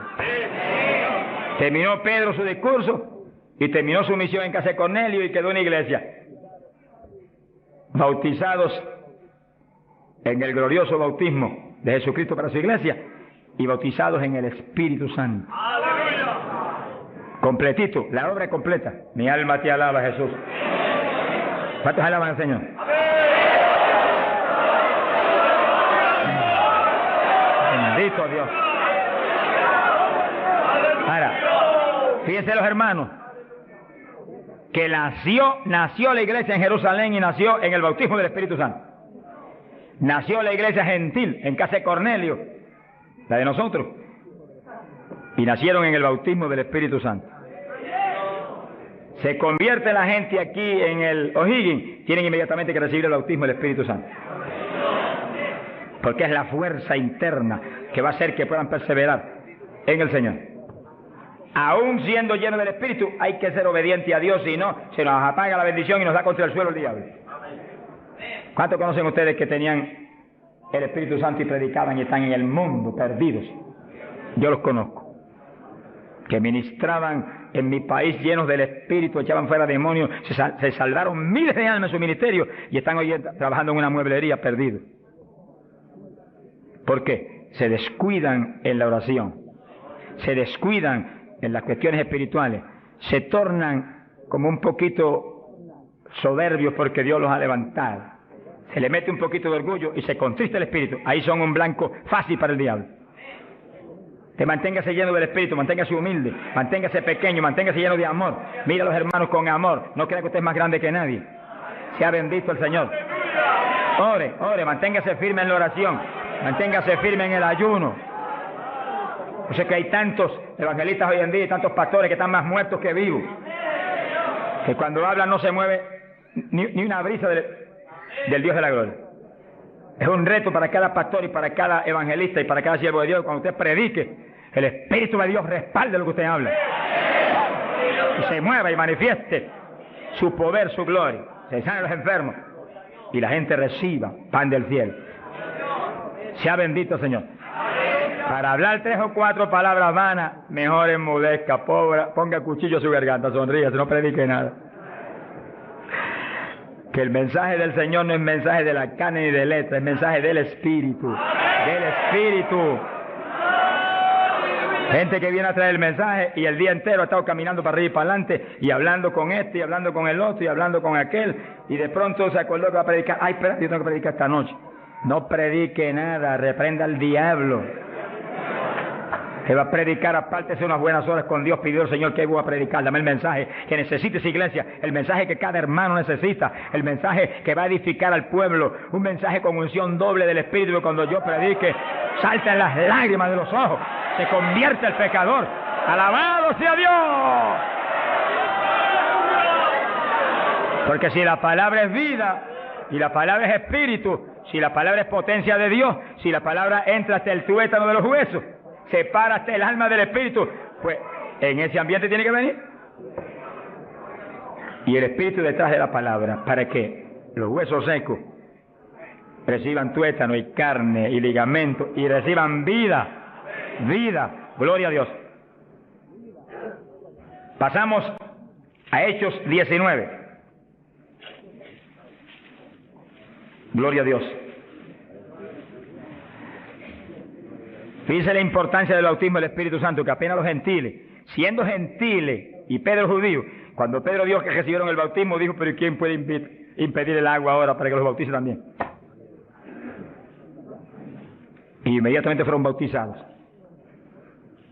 Terminó Pedro su discurso y terminó su misión en casa de Cornelio y quedó en la iglesia. Bautizados en el glorioso bautismo de Jesucristo para su iglesia y bautizados en el Espíritu Santo. Completito, la obra es completa. Mi alma te alaba, Jesús. ¿Cuántos alaban al Señor? Bendito Dios. Ahora, fíjense los hermanos, que nació la iglesia en Jerusalén y nació en el bautismo del Espíritu Santo. Nació la iglesia gentil en casa de Cornelio, la de nosotros, y nacieron en el bautismo del Espíritu Santo. Se convierte la gente aquí en el O'Higgins, tienen inmediatamente que recibir el bautismo del Espíritu Santo. Porque es la fuerza interna que va a hacer que puedan perseverar en el Señor. Aún siendo llenos del Espíritu, hay que ser obediente a Dios, si no, se nos apaga la bendición y nos da contra el suelo el diablo. ¿Cuántos conocen ustedes que tenían el Espíritu Santo y predicaban y están en el mundo perdidos? Yo los conozco. Que ministraban en mi país llenos del Espíritu, echaban fuera demonios, se salvaron miles de almas en su ministerio y están hoy trabajando en una mueblería perdidos. ¿Por qué? Se descuidan en la oración, se descuidan en las cuestiones espirituales, se tornan como un poquito soberbios porque Dios los ha levantado, se le mete un poquito de orgullo y se contrista el espíritu. Ahí son un blanco fácil para el diablo. Que manténgase lleno del Espíritu, manténgase humilde, manténgase pequeño, manténgase lleno de amor. Mira a los hermanos con amor, no crea que usted es más grande que nadie. Sea bendito el Señor. Ore, manténgase firme en la oración, manténgase firme en el ayuno. Yo sé que hay tantos evangelistas hoy en día y tantos pastores que están más muertos que vivos, que cuando hablan no se mueve ni una brisa del Dios de la gloria. Es un reto para cada pastor y para cada evangelista y para cada siervo de Dios. Cuando usted predique, el Espíritu de Dios respalde lo que usted habla. Y se mueva y manifieste su poder, su gloria. Se sanen los enfermos y la gente reciba pan del cielo. Sea bendito, Señor. Para hablar 3 o 4 palabras vanas, mejor enmudezca, ponga cuchillo a su garganta, sonríe, no predique nada. Que el mensaje del Señor no es mensaje de la carne ni de letra, es mensaje del Espíritu. Del Espíritu. Gente que viene a traer el mensaje y el día entero ha estado caminando para arriba y para adelante y hablando con este y hablando con el otro y hablando con aquel y de pronto se acordó que va a predicar. Ay, espérate, yo tengo que predicar esta noche. No predique nada, reprenda al diablo. Que va a predicar, apártese unas buenas horas con Dios, pidió al Señor que voy a predicar, dame el mensaje que necesita esa iglesia, el mensaje que cada hermano necesita, el mensaje que va a edificar al pueblo, un mensaje con unción doble del Espíritu, que cuando yo predique, salten las lágrimas de los ojos, se convierte el pecador, alabado sea Dios. Porque si la palabra es vida, y la palabra es espíritu, si la palabra es potencia de Dios, si la palabra entra hasta el tuétano de los huesos, separa hasta el alma del espíritu, pues en ese ambiente tiene que venir. Y el espíritu detrás de la palabra, para que los huesos secos reciban tuétano y carne y ligamento y reciban vida, gloria a Dios. Pasamos a Hechos 19. Gloria a Dios. Fíjense la importancia del bautismo del Espíritu Santo, que apenas los gentiles, siendo gentiles y Pedro judío, cuando Pedro dijo que recibieron el bautismo, dijo, pero ¿quién puede impedir el agua ahora para que los bautice también? Y inmediatamente fueron bautizados.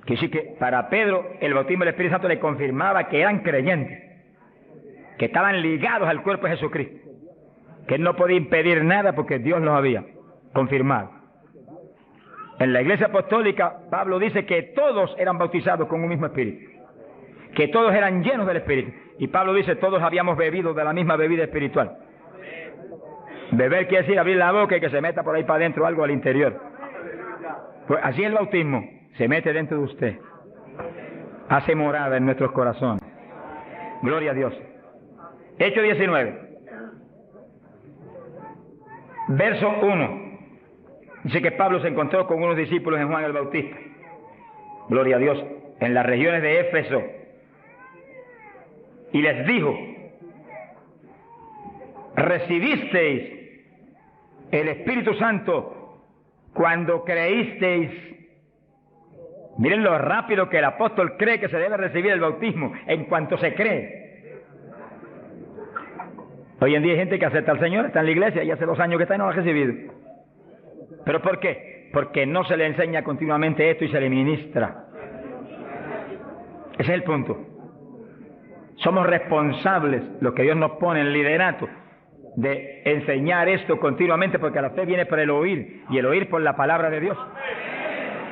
Que sí que para Pedro el bautismo del Espíritu Santo le confirmaba que eran creyentes, que estaban ligados al cuerpo de Jesucristo, que él no podía impedir nada porque Dios los había confirmado. En la iglesia apostólica, Pablo dice que todos eran bautizados con un mismo espíritu, que todos eran llenos del espíritu. Y Pablo dice, todos habíamos bebido de la misma bebida espiritual. Beber quiere decir abrir la boca y que se meta por ahí para adentro algo al interior. Pues así el bautismo se mete dentro de usted, hace morada en nuestros corazones. Gloria a Dios. Hechos 19, verso 1. Dice que Pablo se encontró con unos discípulos en Juan el Bautista, gloria a Dios, en las regiones de Éfeso, y les dijo: ¿recibisteis el Espíritu Santo cuando creísteis? Miren lo rápido que el apóstol cree que se debe recibir el bautismo, en cuanto se cree. Hoy en día hay gente que acepta al Señor, está en la iglesia y hace 2 años que está y no lo ha recibido. ¿Pero por qué? Porque no se le enseña continuamente esto y se le ministra. Ese es el punto. Somos responsables, los que Dios nos pone en liderato, de enseñar esto continuamente, porque la fe viene por el oír, y el oír por la palabra de Dios,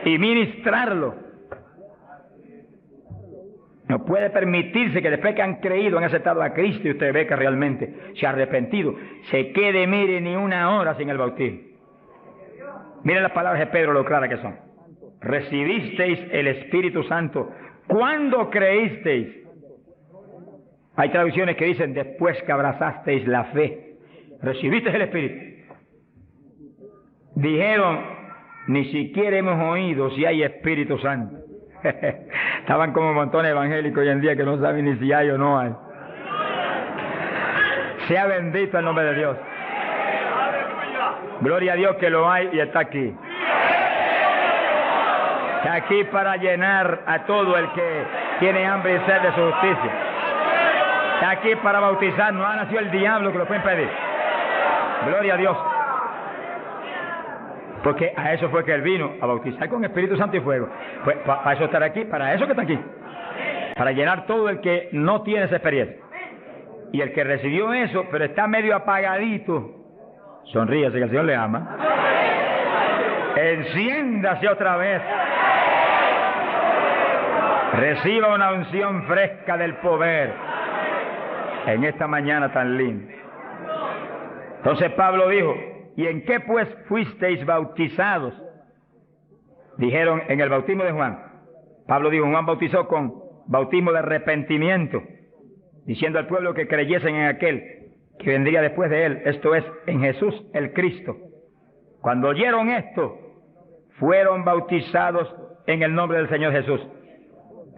y ministrarlo. No puede permitirse que después que han creído, han aceptado a Cristo, y usted ve que realmente se ha arrepentido, se quede, mire, ni una hora sin el bautismo. Miren las palabras de Pedro, lo claras que son. Recibisteis el Espíritu Santo cuando creísteis. Hay traducciones que dicen después que abrazasteis la fe. Recibisteis el Espíritu. Dijeron, ni siquiera hemos oído si hay Espíritu Santo. Estaban como montones evangélicos hoy en día que no saben ni si hay o no hay. Sea bendito el nombre de Dios. Gloria a Dios que lo hay y está aquí. Está aquí para llenar a todo el que tiene hambre y sed de su justicia. Está aquí para bautizar. No ha nacido el diablo que lo puede impedir. Gloria a Dios. Porque a eso fue que él vino, a bautizar con Espíritu Santo y fuego. Pues para eso estar aquí, para eso que está aquí. Para llenar todo el que no tiene esa experiencia. Y el que recibió eso, pero está medio apagadito, sonríase que el Señor le ama. Enciéndase otra vez. Reciba una unción fresca del poder en esta mañana tan linda. Entonces Pablo dijo: ¿y en qué pues fuisteis bautizados? Dijeron: en el bautismo de Juan. Pablo dijo: Juan bautizó con bautismo de arrepentimiento, diciendo al pueblo que creyesen en aquel que vendría después de él, esto es, en Jesús el Cristo. Cuando oyeron esto, fueron bautizados en el nombre del Señor Jesús.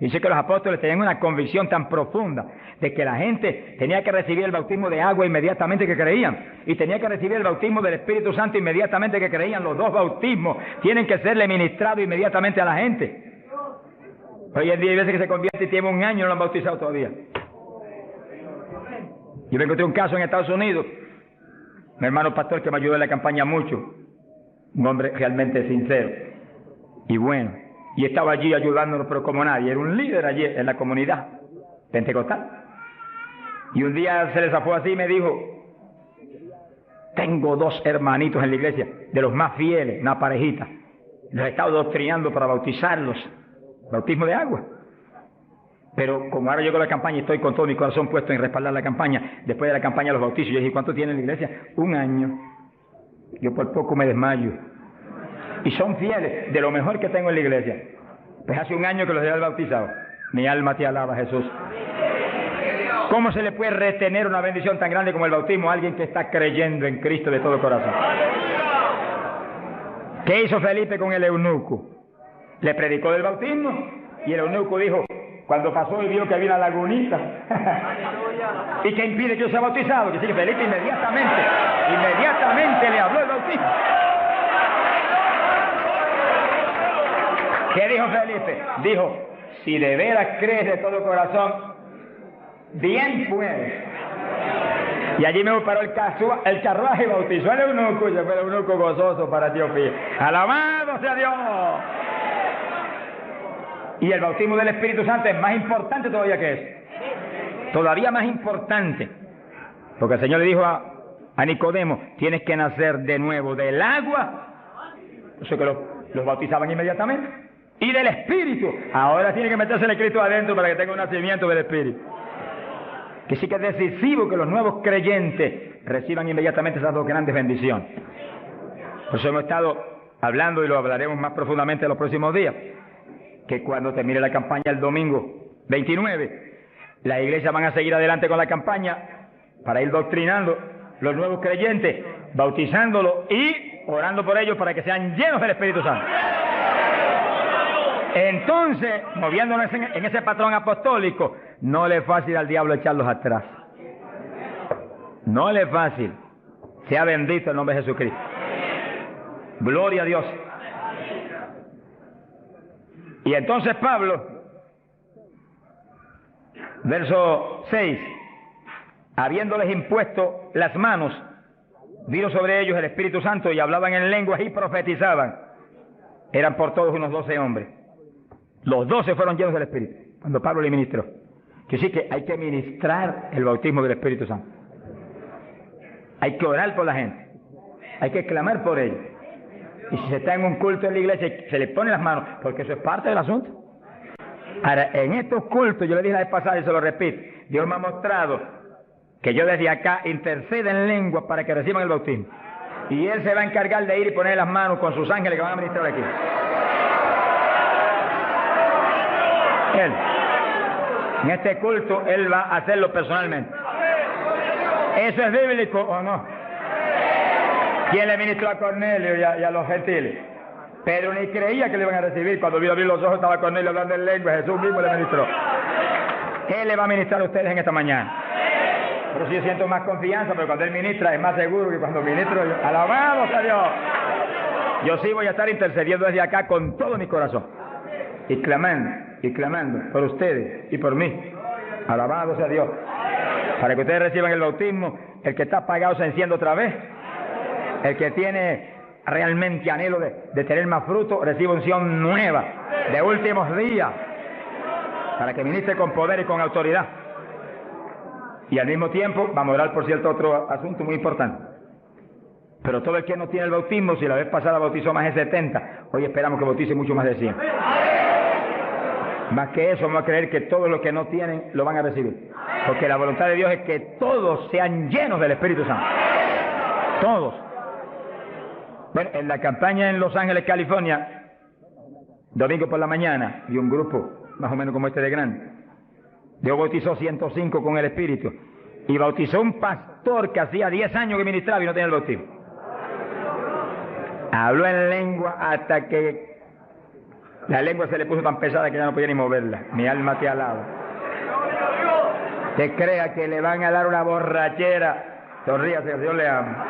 Dice que los apóstoles tenían una convicción tan profunda de que la gente tenía que recibir el bautismo de agua inmediatamente que creían, y tenía que recibir el bautismo del Espíritu Santo inmediatamente que creían. Los dos bautismos tienen que serle ministrados inmediatamente a la gente. Hoy en día hay veces que se convierte y tiene 1 año y no lo han bautizado todavía. Yo me encontré un caso en Estados Unidos, mi hermano pastor que me ayudó en la campaña mucho, un hombre realmente sincero y bueno, y estaba allí ayudándonos, pero como nadie, era un líder allí en la comunidad pentecostal. Y un día se le zafó así y me dijo: tengo 2 hermanitos en la iglesia, de los más fieles, una parejita, los he estado doctrinando para bautizarlos, bautismo de agua. Pero como ahora llegó la campaña y estoy con todo mi corazón puesto en respaldar la campaña, después de la campaña los bautizos, yo dije: ¿cuánto tiene en la iglesia? 1 año. Yo por poco me desmayo. Y son fieles, de lo mejor que tengo en la iglesia. Pues hace 1 año que los he bautizado. Mi alma te alaba, Jesús. ¿Cómo se le puede retener una bendición tan grande como el bautismo a alguien que está creyendo en Cristo de todo corazón? ¿Qué hizo Felipe con el eunuco? Le predicó del bautismo y el eunuco dijo, cuando pasó y vio que había una lagunita, ¿y qué impide que yo sea bautizado? Que sí, que Felipe inmediatamente le habló del bautismo. ¿Qué dijo Felipe? Dijo: si de veras crees de todo corazón, bien puedes. Y allí me paró el carruaje y bautizó al eunuco, y se fue el eunuco gozoso para Etiopía. ¡Alabado sea Dios! Y el bautismo del Espíritu Santo es más importante todavía que eso. Todavía más importante. Porque el Señor le dijo a Nicodemo: tienes que nacer de nuevo del agua. Eso que los bautizaban inmediatamente. Y del Espíritu. Ahora tiene que meterse el Cristo adentro para que tenga un nacimiento del Espíritu. Que sí que es decisivo que los nuevos creyentes reciban inmediatamente esas 2 grandes bendiciones. Por eso hemos estado hablando, y lo hablaremos más profundamente en los próximos días, que cuando termine la campaña el domingo 29, las iglesias van a seguir adelante con la campaña para ir doctrinando los nuevos creyentes, bautizándolos y orando por ellos para que sean llenos del Espíritu Santo. Entonces, moviéndonos en ese patrón apostólico, no le es fácil al diablo echarlos atrás. No le es fácil. Sea bendito el nombre de Jesucristo. Gloria a Dios. Y entonces Pablo, verso 6, habiéndoles impuesto las manos, vino sobre ellos el Espíritu Santo y hablaban en lenguas y profetizaban. Eran por todos unos 12 hombres. Los 12 fueron llenos del Espíritu cuando Pablo le ministró. Que sí que hay que ministrar el bautismo del Espíritu Santo. Hay que orar por la gente. Hay que clamar por ellos. Y si se está en un culto en la iglesia, se le pone las manos, porque eso es parte del asunto. Ahora, en estos cultos, yo le dije la vez pasada y se lo repito, Dios me ha mostrado que yo desde acá intercedo en lengua para que reciban el bautismo. Y Él se va a encargar de ir y poner las manos con sus ángeles que van a ministrar aquí. Él. En este culto, Él va a hacerlo personalmente. ¿Eso es bíblico o no? ¿Quién le ministró a Cornelio y a los gentiles? Pedro ni creía que le iban a recibir. Cuando vio abrir los ojos estaba Cornelio hablando en lengua. Jesús mismo le ministró. Él le va a ministrar a ustedes en esta mañana. Pero sí yo siento más confianza, pero cuando Él ministra es más seguro que cuando ministro yo. ¡Alabado sea Dios! Yo sí voy a estar intercediendo desde acá con todo mi corazón. Y clamando por ustedes y por mí. Alabado sea Dios. Para que ustedes reciban el bautismo, el que está apagado se enciende otra vez. El que tiene realmente anhelo de tener más fruto, recibe unción nueva, de últimos días, para que ministre con poder y con autoridad. Y al mismo tiempo, vamos a orar por cierto otro asunto muy importante. Pero todo el que no tiene el bautismo, si la vez pasada bautizó más de 70, hoy esperamos que bautice mucho más de 100. Más que eso, vamos a creer que todos los que no tienen lo van a recibir. Porque la voluntad de Dios es que todos sean llenos del Espíritu Santo. Todos. Bueno, en la campaña en Los Ángeles, California, domingo por la mañana, vi un grupo más o menos como este de grande. Dios bautizó 105 con el Espíritu. Y bautizó un pastor que hacía 10 años que ministraba y no tenía el bautismo. Habló en lengua hasta que la lengua se le puso tan pesada que ya no podía ni moverla. Mi alma te alaba. Que crea que le van a dar una borrachera. Sonríase, Dios le ama.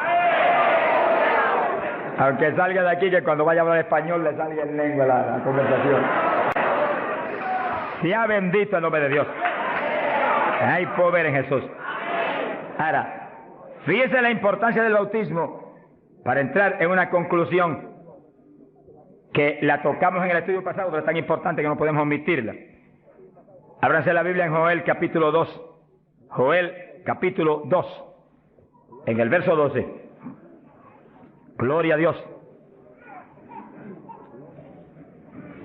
Aunque salga de aquí, que cuando vaya a hablar español le salga en lengua la conversación. Sea bendito el nombre de Dios. Hay poder en Jesús. Ahora, fíjese la importancia del bautismo para entrar en una conclusión que la tocamos en el estudio pasado, pero es tan importante que no podemos omitirla. Ábranse la Biblia en Joel capítulo 2. Joel capítulo 2, en el verso 12. Gloria a Dios.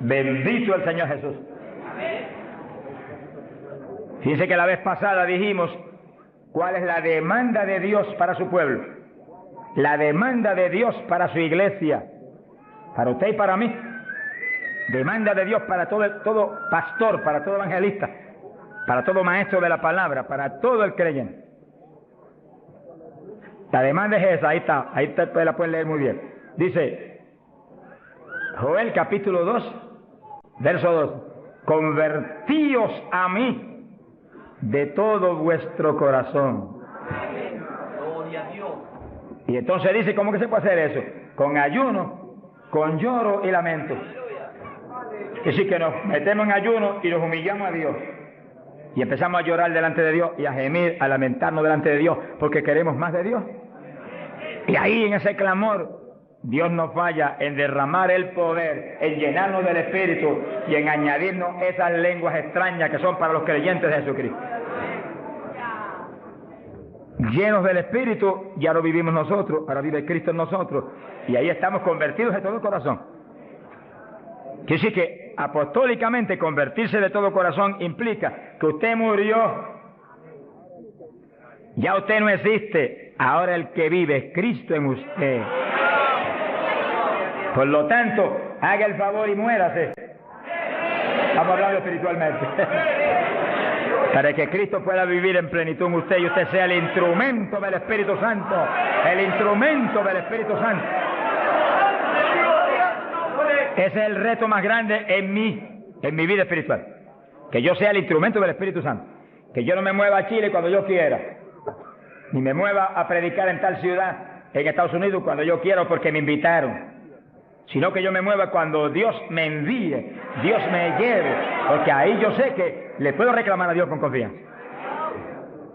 Bendito el Señor Jesús. Fíjense que la vez pasada dijimos cuál es la demanda de Dios para su pueblo. La demanda de Dios para su iglesia. Para usted y para mí. Demanda de Dios para todo pastor, para todo evangelista, para todo maestro de la palabra, para todo el creyente. La demanda es esa, ahí usted la puede leer muy bien. Dice, Joel capítulo 2, verso 2. Convertíos a mí de todo vuestro corazón. Y entonces dice, ¿cómo que se puede hacer eso? Con ayuno, con lloro y lamento. Es decir, que nos metemos en ayuno y nos humillamos a Dios. Y empezamos a llorar delante de Dios y a gemir, a lamentarnos delante de Dios, porque queremos más de Dios. Y ahí en ese clamor, Dios no falla en derramar el poder, en llenarnos del Espíritu y en añadirnos esas lenguas extrañas que son para los creyentes de Jesucristo. Llenos del Espíritu, ya lo vivimos nosotros, ahora vive Cristo en nosotros, y ahí estamos convertidos de todo corazón. Quiere decir que apostólicamente convertirse de todo corazón implica que usted murió, ya usted no existe, ahora el que vive es Cristo en usted. Por lo tanto, haga el favor y muérase. Estamos hablando espiritualmente. Para que Cristo pueda vivir en plenitud en usted y usted sea el instrumento del Espíritu Santo. El instrumento del Espíritu Santo. Ese es el reto más grande en mi vida espiritual. Que yo sea el instrumento del Espíritu Santo. Que yo no me mueva a Chile cuando yo quiera, ni me mueva a predicar en tal ciudad en Estados Unidos cuando yo quiero porque me invitaron, sino que yo me mueva cuando Dios me envíe, Dios me lleve, porque ahí yo sé que le puedo reclamar a Dios con confianza.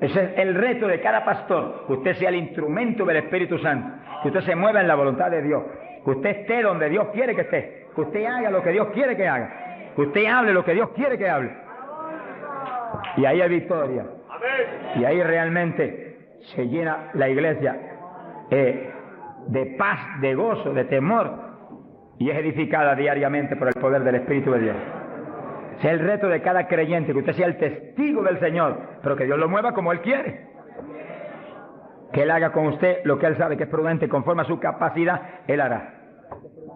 Ese es el reto de cada pastor, que usted sea el instrumento del Espíritu Santo, que usted se mueva en la voluntad de Dios, que usted esté donde Dios quiere que esté, que usted haga lo que Dios quiere que haga, que usted hable lo que Dios quiere que hable. Y ahí hay victoria. Y ahí realmente se llena la iglesia de paz, de gozo, de temor, y es edificada diariamente por el poder del Espíritu de Dios. Ese es el reto de cada creyente, que usted sea el testigo del Señor, pero que Dios lo mueva como Él quiere. Que Él haga con usted lo que Él sabe que es prudente, conforme a su capacidad, Él hará.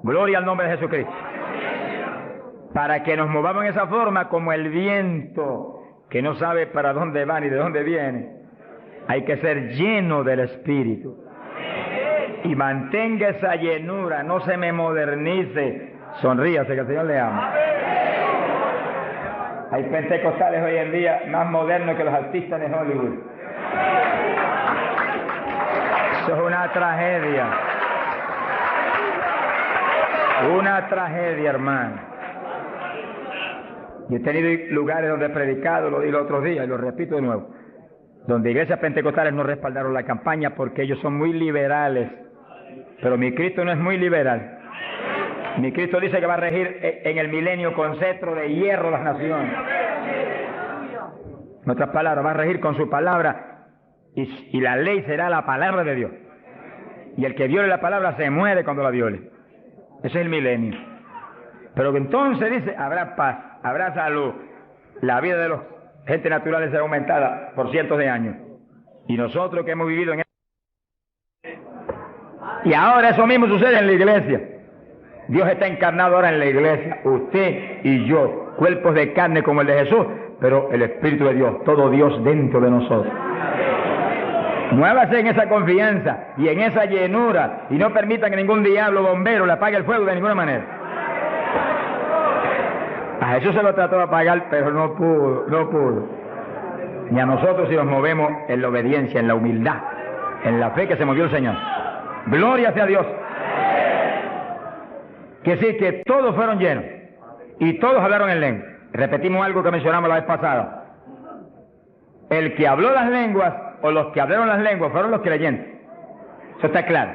Gloria al nombre de Jesucristo. Para que nos movamos en esa forma como el viento, que no sabe para dónde va ni de dónde viene. Hay que ser lleno del Espíritu. Y mantenga esa llenura, no se me modernice. Sonríase, que el Señor le ama. Hay pentecostales hoy en día más modernos que los artistas de Hollywood. Eso es una tragedia. Una tragedia, hermano. Yo he tenido lugares donde he predicado, lo di los otros días y lo repito de nuevo, donde iglesias pentecostales no respaldaron la campaña porque ellos son muy liberales. Pero mi Cristo no es muy liberal. Mi Cristo dice que va a regir en el milenio con cetro de hierro las naciones. En otras palabras, va a regir con su palabra y la ley será la palabra de Dios. Y el que viole la palabra se muere cuando la viole. Ese es el milenio. Pero que entonces dice, habrá paz, habrá salud. La vida de los gente naturales será aumentada por cientos de años. Y nosotros que hemos vivido en y ahora eso mismo sucede en la iglesia. Dios está encarnado ahora en la iglesia, usted y yo, cuerpos de carne como el de Jesús, pero el Espíritu de Dios, todo Dios dentro de nosotros. Muévase en esa confianza y en esa llenura y no permita que ningún diablo bombero le apague el fuego de ninguna manera. A Jesús se lo trató de apagar, pero no pudo. Ni a nosotros si nos movemos en la obediencia, en la humildad, en la fe que se movió el Señor. Gloria sea a Dios. Que sí, que todos fueron llenos y todos hablaron en lengua. Repetimos algo que mencionamos la vez pasada. El que habló las lenguas o los que hablaron las lenguas fueron los creyentes. Eso está claro.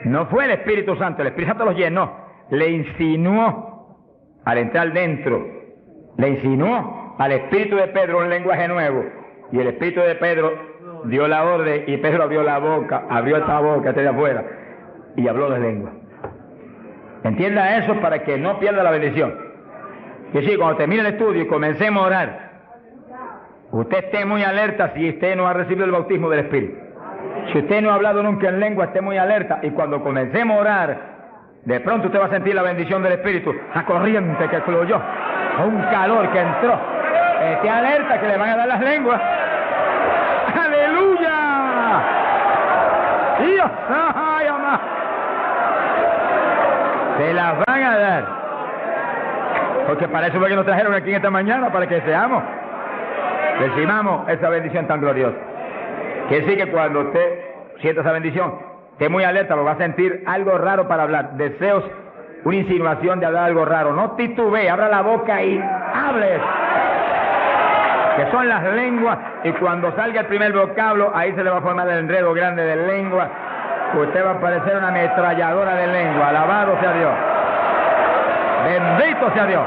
No fue el Espíritu Santo, el Espíritu Santo los llenó, le insinuó al entrar dentro, le insinuó al Espíritu de Pedro un lenguaje nuevo, y el Espíritu de Pedro dio la orden y Pedro abrió la boca, abrió esta boca de afuera y habló las lenguas. Entienda eso para que no pierda la bendición. Que sí, cuando termine el estudio y comencemos a orar, usted esté muy alerta si usted no ha recibido el bautismo del Espíritu. Si usted no ha hablado nunca en lengua, esté muy alerta. Y cuando comencemos a orar, de pronto usted va a sentir la bendición del Espíritu, la corriente que fluyó, un calor que entró. Esté alerta que le van a dar las lenguas. ¡Aleluya! ¡Dios! ¡Ay, amá! Se las van a dar. Porque para eso fue que nos trajeron aquí en esta mañana, para que seamos, recibamos esa bendición tan gloriosa. Que sí que cuando usted sienta esa bendición, esté muy alerta, lo va a sentir algo raro para hablar, deseos, una insinuación de hablar algo raro. No titubee, abra la boca y hable. Que son las lenguas, y cuando salga el primer vocablo, ahí se le va a formar el enredo grande de lengua. Usted va a parecer una ametralladora de lengua. Alabado sea Dios. Bendito sea Dios.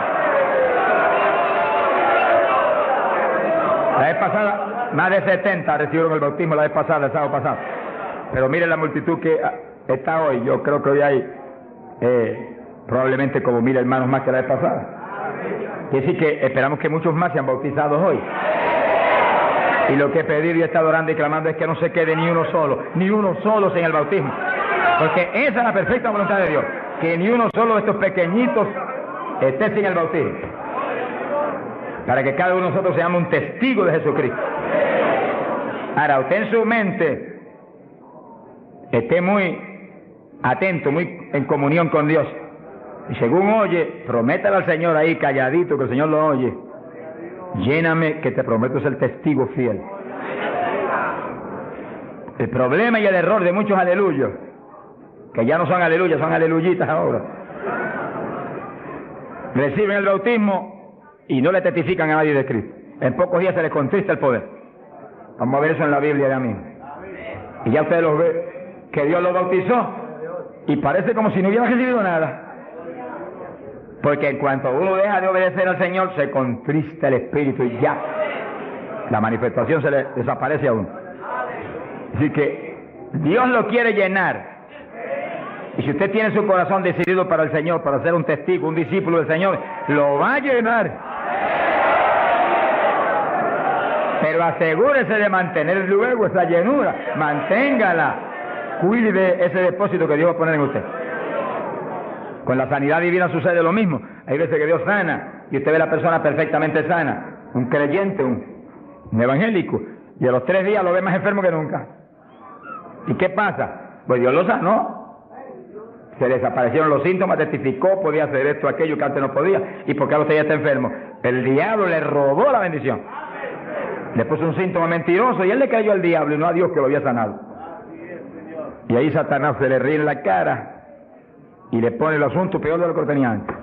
La vez pasada, más de 70 recibieron el bautismo la vez pasada, el sábado pasado. Pero mire la multitud que está hoy. Yo creo que hoy hay probablemente como 1000 hermanos más que la vez pasada. Quiere decir que esperamos que muchos más sean bautizados hoy. Y lo que he pedido y he estado orando y clamando es que no se quede ni uno solo sin el bautismo. Porque esa es la perfecta voluntad de Dios. Que ni uno solo de estos pequeñitos esté sin el bautismo. Para que cada uno de nosotros seamos un testigo de Jesucristo. Ahora, usted en su mente esté muy atento, muy en comunión con Dios. Y según oye, prométale al Señor ahí calladito, que el Señor lo oye. Lléname, que te prometo ser testigo fiel. El problema y el error de muchos aleluyos, que ya no son aleluyas, son aleluyitas ahora, reciben el bautismo y no le testifican a nadie de Cristo. En pocos días se les contrista el poder. Vamos a ver eso en la Biblia ya mismo. Y ya ustedes los ven, que Dios los bautizó y parece como si no hubiera recibido nada. Porque en cuanto uno deja de obedecer al Señor, se contrista el Espíritu y ya la manifestación se le desaparece a uno. Así que Dios lo quiere llenar. Y si usted tiene su corazón decidido para el Señor, para ser un testigo, un discípulo del Señor, lo va a llenar. Pero asegúrese de mantener luego esa llenura. Manténgala. Cuide de ese depósito que Dios va a poner en usted. Con la sanidad divina sucede lo mismo. Hay veces que Dios sana y usted ve a la persona perfectamente sana. Un creyente, un evangélico. Y a los 3 días lo ve más enfermo que nunca. ¿Y qué pasa? Pues Dios lo sanó. Se desaparecieron los síntomas, testificó, podía hacer esto, aquello que antes no podía. ¿Y por qué ahora usted ya está enfermo? El diablo le robó la bendición. Le puso un síntoma mentiroso y él le cayó al diablo y no a Dios que lo había sanado. Y ahí Satanás se le ríe en la cara y le pone el asunto peor de lo que tenía antes.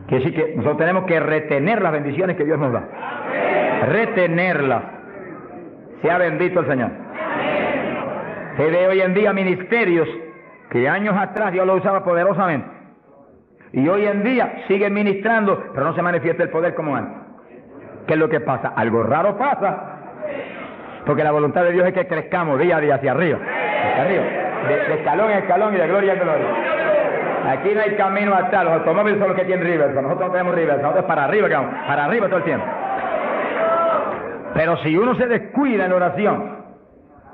Quiere decir que nosotros tenemos que retener las bendiciones que Dios nos da. Retenerlas. Sea bendito el Señor. Se ve hoy en día ministerios que años atrás Dios los usaba poderosamente. Y hoy en día siguen ministrando, pero no se manifiesta el poder como antes. ¿Qué es lo que pasa? Algo raro pasa. Porque la voluntad de Dios es que crezcamos día a día hacia arriba. Hacia arriba. De escalón en escalón y de gloria en gloria. Aquí no hay camino atrás. Los automóviles son los que tienen reversa. Nosotros no tenemos reversa. Nosotros para arriba, vamos. Para arriba todo el tiempo. Pero si uno se descuida en la oración,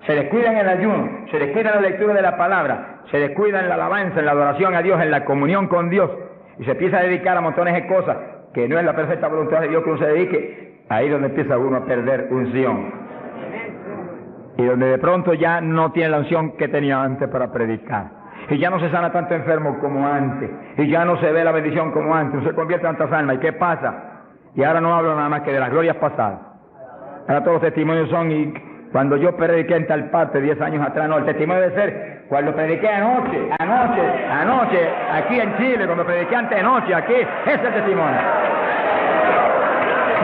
se descuida en el ayuno, se descuida en la lectura de la palabra, se descuida en la alabanza, en la adoración a Dios, en la comunión con Dios, y se empieza a dedicar a montones de cosas que no es la perfecta voluntad de Dios que uno se dedique, ahí es donde empieza uno a perder unción. Y donde de pronto ya no tiene la unción que tenía antes para predicar. Y ya no se sana tanto enfermo como antes. Y ya no se ve la bendición como antes. No se convierte en tantas almas. ¿Y qué pasa? Y ahora no hablo nada más que de las glorias pasadas. Ahora todos los testimonios son, y cuando yo prediqué en tal parte 10 años atrás, no, el testimonio debe ser cuando prediqué anoche, aquí en Chile, cuando prediqué antenoche, aquí, ese es el testimonio.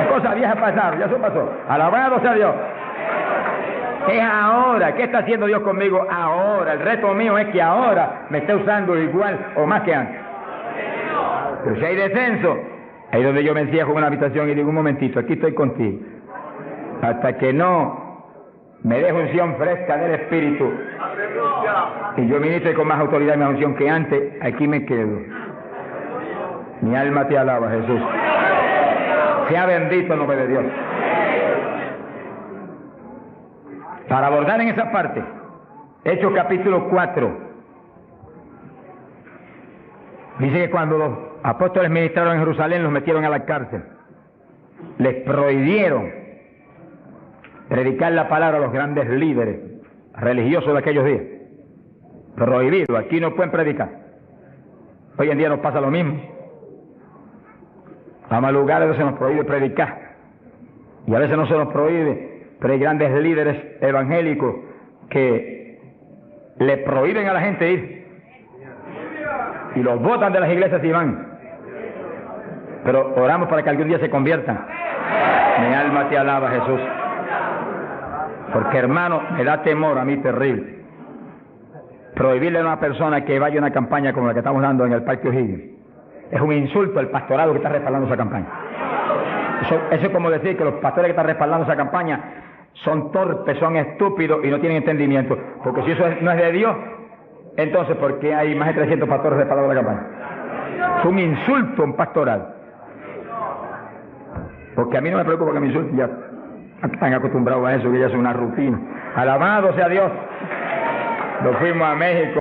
Cosas viejas pasaron, ya eso pasó. Alabado sea Dios. Es ahora. ¿Qué está haciendo Dios conmigo ahora? El reto mío es que ahora me esté usando igual o más que antes. Pero si hay descenso, ahí donde yo me encierro en una habitación y digo, un momentito, aquí estoy contigo. Hasta que no me dejo unción fresca del Espíritu y yo ministre con más autoridad y más unción que antes, aquí me quedo. Mi alma te alaba, Jesús. Sea bendito el nombre de Dios. Para abordar en esa parte, Hechos capítulo 4, dice que cuando los apóstoles ministraron en Jerusalén, los metieron a la cárcel. Les prohibieron predicar la palabra a los grandes líderes religiosos de aquellos días. Prohibido, aquí no pueden predicar. Hoy en día nos pasa lo mismo. Vamos a lugares donde se nos prohíbe predicar. Y a veces no se nos prohíbe, pero hay grandes líderes evangélicos que le prohíben a la gente ir. Y los botan de las iglesias y van. Pero oramos para que algún día se conviertan. Mi alma te alaba, Jesús. Porque, hermano, me da temor a mí terrible prohibirle a una persona que vaya a una campaña como la que estamos dando en el Parque O'Higgins. Es un insulto al pastorado que está respaldando esa campaña. Eso es como decir que los pastores que están respaldando esa campaña son torpes, son estúpidos y no tienen entendimiento. Porque si eso no es de Dios, entonces ¿por qué hay más de 300 pastores respaldando la campaña? Es un insulto a un pastorado. Porque a mí no me preocupa que me insulten, ya están acostumbrados a eso, que ya es una rutina. Alabado sea Dios. Nos fuimos a México,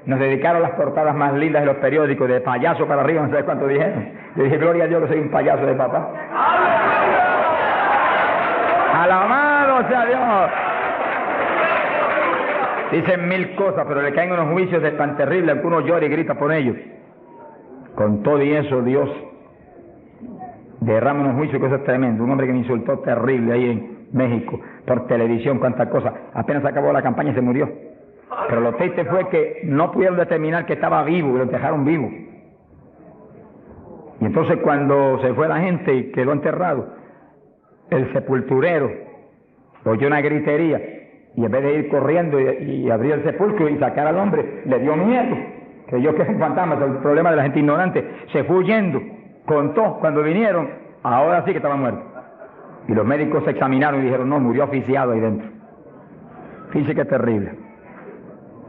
nos dedicaron las portadas más lindas de los periódicos, de payaso para arriba, no sé cuánto dijeron. Yo dije, gloria a Dios que soy un payaso de papá. Alabado sea Dios. Dicen 1000 cosas, pero le caen unos juicios de tan terribles que uno llora y grita por ellos. Con todo y eso, Dios derrama unos juicios, cosas tremendas. Un hombre que me insultó terrible ahí en México, por televisión, cuántas cosas. Apenas acabó la campaña y se murió. Pero lo triste fue que no pudieron determinar que estaba vivo, y lo dejaron vivo. Y entonces cuando se fue la gente y quedó enterrado, el sepulturero oyó una gritería, y en vez de ir corriendo y abrir el sepulcro y sacar al hombre, le dio miedo. Creyó que es un fantasma. El problema de la gente ignorante. Se fue huyendo. Contó cuando vinieron, ahora sí que estaba muerto. Y los médicos se examinaron y dijeron, no, murió asfixiado ahí dentro. Fíjese qué terrible.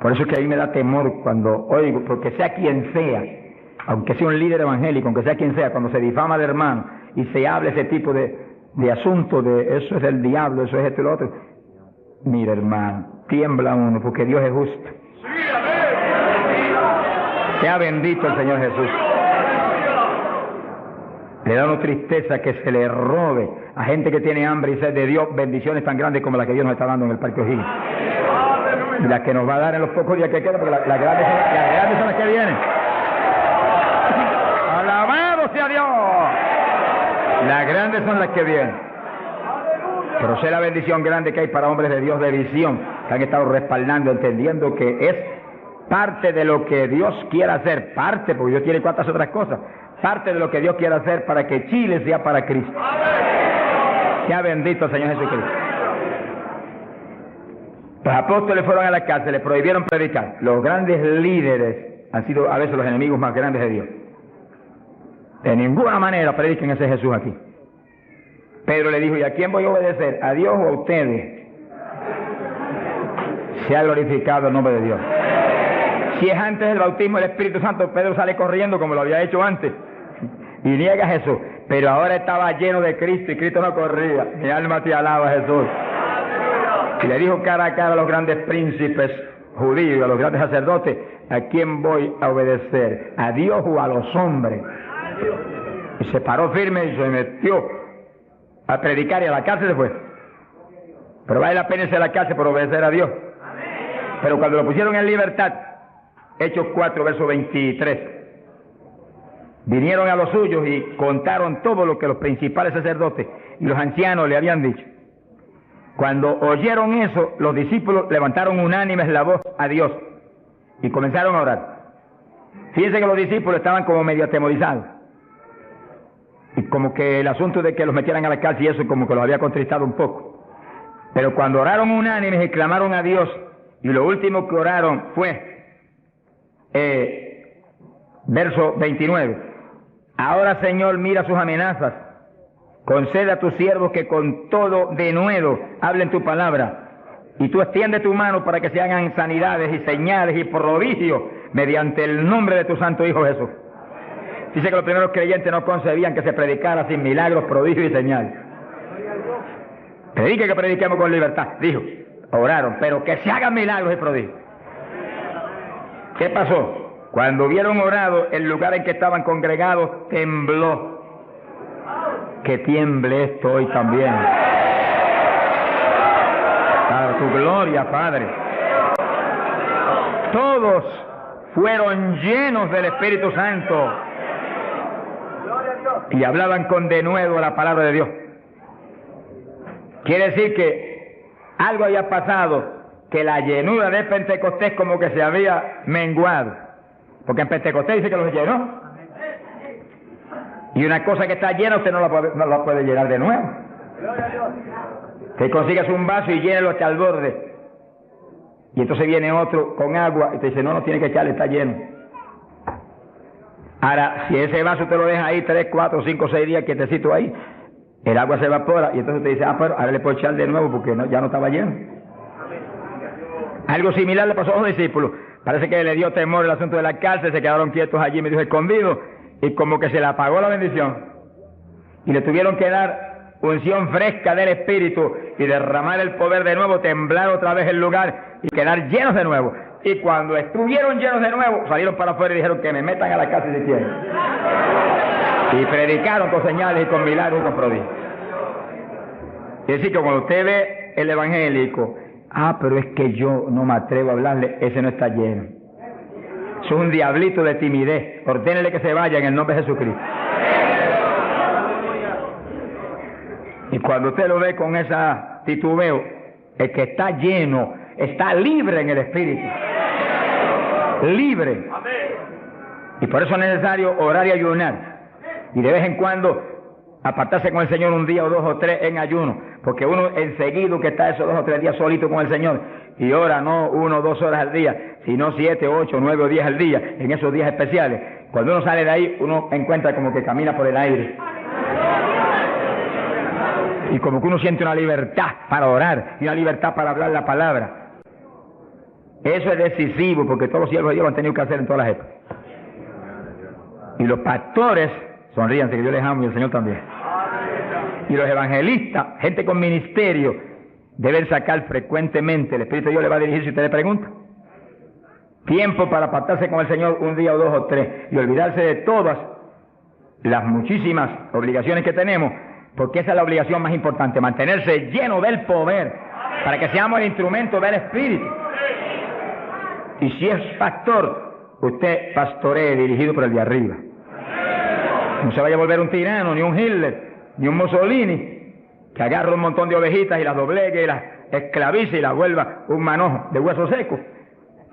Por eso es que a mí me da temor cuando oigo, porque sea quien sea, aunque sea un líder evangélico, aunque sea quien sea, cuando se difama de hermano y se habla ese tipo de asuntos, de eso es del diablo, eso es esto y lo otro. Mira, hermano, tiembla uno, porque Dios es justo. Sea bendito el Señor Jesús. Le da una tristeza que se le robe a gente que tiene hambre y sed de Dios bendiciones tan grandes como las que Dios nos está dando en el Parque O'Higgins. Y las que nos va a dar en los pocos días que quedan, porque las grandes son las que vienen. ¡Alabado sea Dios! Las grandes son las que vienen. Pero sé la bendición grande que hay para hombres de Dios de visión, que han estado respaldando, entendiendo que es parte de lo que Dios quiere hacer, parte, porque Dios tiene cuantas otras cosas, parte de lo que Dios quiere hacer para que Chile sea para Cristo. Sea bendito el Señor Jesucristo. Los apóstoles fueron a la cárcel, les prohibieron predicar. Los grandes líderes han sido a veces los enemigos más grandes de Dios. De ninguna manera prediquen ese Jesús aquí. Pedro le dijo, ¿y a quién voy a obedecer? ¿A Dios o a ustedes? Se ha glorificado el nombre de Dios. Si es antes del bautismo del Espíritu Santo, Pedro sale corriendo como lo había hecho antes y niega a Jesús. Pero ahora estaba lleno de Cristo y Cristo no corría. Mi alma te alaba, Jesús. Y le dijo cara a cara a los grandes príncipes judíos, a los grandes sacerdotes, ¿a quién voy a obedecer? ¿A Dios o a los hombres? Y se paró firme y se metió a predicar y a la cárcel se fue. Pero vale la pena irse a la cárcel por obedecer a Dios. Pero cuando lo pusieron en libertad, Hechos 4, verso 23, vinieron a los suyos y contaron todo lo que los principales sacerdotes y los ancianos le habían dicho. Cuando oyeron eso, los discípulos levantaron unánimes la voz a Dios y comenzaron a orar. Fíjense que los discípulos estaban como medio atemorizados. Y como que el asunto de que los metieran a la cárcel y eso como que los había contristado un poco. Pero cuando oraron unánimes y clamaron a Dios, y lo último que oraron fue, verso 29, ahora Señor mira sus amenazas, concede a tus siervos que con todo denuedo hablen tu palabra, y tú extiende tu mano para que se hagan sanidades y señales y prodigios mediante el nombre de tu santo Hijo Jesús. Dice que los primeros creyentes no concebían que se predicara sin milagros, prodigios y señales. Predique que prediquemos con libertad, dijo. Oraron, pero que se hagan milagros y prodigios. ¿Qué pasó? Cuando hubieron orado, el lugar en que estaban congregados tembló. Que tiemble esto hoy también. Para tu gloria, Padre. Todos fueron llenos del Espíritu Santo y hablaban con denuedo la palabra de Dios. Quiere decir que algo había pasado, que la llenura de Pentecostés como que se había menguado, porque en Pentecostés dice que los llenó, y una cosa que está llena usted no la puede llenar de nuevo. Usted consigue un vaso y llénelo hasta el borde, y entonces viene otro con agua y te dice no tiene que echarle, está lleno. Ahora, si ese vaso te lo deja ahí 3, 4, 5, 6 días quietecito ahí, el agua se evapora y entonces te dice, pero ahora le puedo echar de nuevo porque ya no estaba lleno. Algo similar le pasó a los discípulos. Parece que le dio temor el asunto de la cárcel, se quedaron quietos allí, me dijo escondidos, y como que se le apagó la bendición. Y le tuvieron que dar unción fresca del Espíritu y derramar el poder de nuevo, temblar otra vez el lugar y quedar llenos de nuevo. Y cuando estuvieron llenos de nuevo, salieron para afuera y dijeron que me metan a la cárcel si quieren. Y predicaron con señales y con milagros y con prodigios. Es decir, que cuando usted ve el evangélico, pero es que yo no me atrevo a hablarle, ese no está lleno. Es un diablito de timidez. Ordénele que se vaya en el nombre de Jesucristo. Y cuando usted lo ve con esa titubeo, el que está lleno, está libre en el Espíritu. Libre. Y por eso es necesario orar y ayunar. Y de vez en cuando apartarse con el Señor un día o dos o tres en ayuno. Porque uno enseguida que está esos 2 o 3 días solito con el Señor y ora no 1 o 2 horas al día, sino 7, 8, 9 o 10 al día, en esos días especiales. Cuando uno sale de ahí, uno encuentra como que camina por el aire. Y como que uno siente una libertad para orar y una libertad para hablar la palabra. Eso es decisivo porque todos los siervos de Dios lo han tenido que hacer en todas las épocas. Y los pastores, sonríanse que yo les amo y el Señor también. Y los evangelistas, gente con ministerio, deben sacar frecuentemente, el Espíritu de Dios le va a dirigir si usted le pregunta. Tiempo para apartarse con el Señor un día o 2 o 3 y olvidarse de todas las muchísimas obligaciones que tenemos, porque esa es la obligación más importante, mantenerse lleno del poder, para que seamos el instrumento del Espíritu. Y si es pastor, usted pastoree dirigido por el de arriba. No se vaya a volver un tirano, ni un Hitler, ni un Mussolini, que agarre un montón de ovejitas y las doblegue y las esclavice y las vuelva un manojo de hueso seco,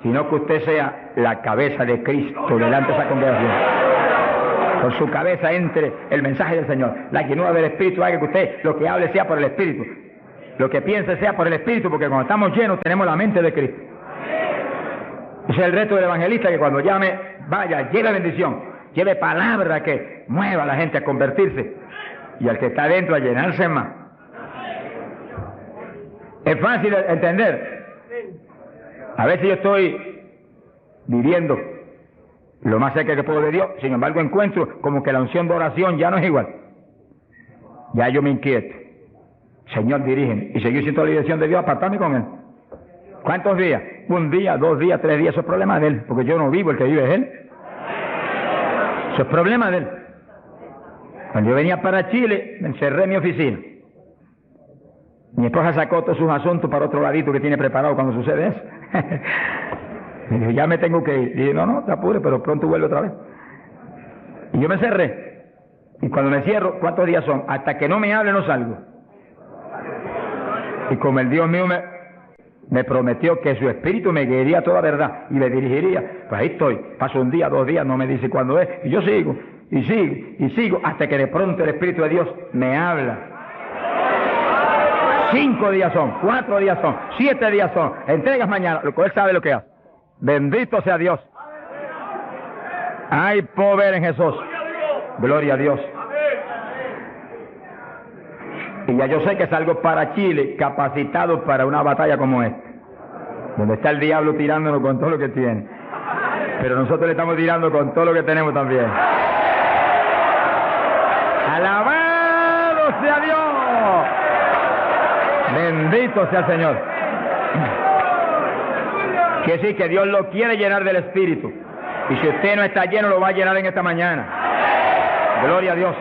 sino que usted sea la cabeza de Cristo delante de esa congregación. Por su cabeza entre el mensaje del Señor. La llenura del Espíritu haga que usted lo que hable sea por el Espíritu, lo que piense sea por el Espíritu, porque cuando estamos llenos tenemos la mente de Cristo. Ese es el reto del evangelista, que cuando llame, vaya, lleve bendición, lleve palabra que mueva a la gente a convertirse y al que está adentro a llenarse más. Es fácil entender. A veces yo estoy viviendo lo más cerca que puedo de Dios, sin embargo encuentro como que la unción de oración ya no es igual. Ya yo me inquieto. Señor, dirígeme. Y seguir siendo la dirección de Dios, apartarme con Él. ¿Cuántos días? 1 día, 2 días, 3 días, eso es problema de Él, porque yo no vivo, el que vive es Él. Eso es problema de Él. Cuando yo venía para Chile, me encerré en mi oficina. Mi esposa sacó todos sus asuntos para otro ladito que tiene preparado cuando sucede eso. Y dije, ya me tengo que ir. Y dije, no te apures, pero pronto vuelvo otra vez. Y yo me cerré. Y cuando me cierro, ¿cuántos días son? Hasta que no me hable no salgo. Y como el Dios mío me prometió que su espíritu me guiaría a toda verdad y me dirigiría, pues ahí estoy. Paso 1 día, 2 días, no me dice cuándo es. Y yo sigo, y sigo, y sigo, hasta que de pronto el Espíritu de Dios me habla. 5 días son, 4 días son, 7 días son, entregas mañana, lo que Él sabe lo que hace. Bendito sea Dios. Hay poder en Jesús. Gloria a Dios. Y ya yo sé que salgo para Chile capacitado para una batalla como esta, donde está el diablo tirándonos con todo lo que tiene, pero nosotros le estamos tirando con todo lo que tenemos también. ¡Alabado sea Dios! Bendito sea el Señor. Quiere decir que Dios lo quiere llenar del Espíritu. Y si usted no está lleno, lo va a llenar en esta mañana. Gloria a Dios.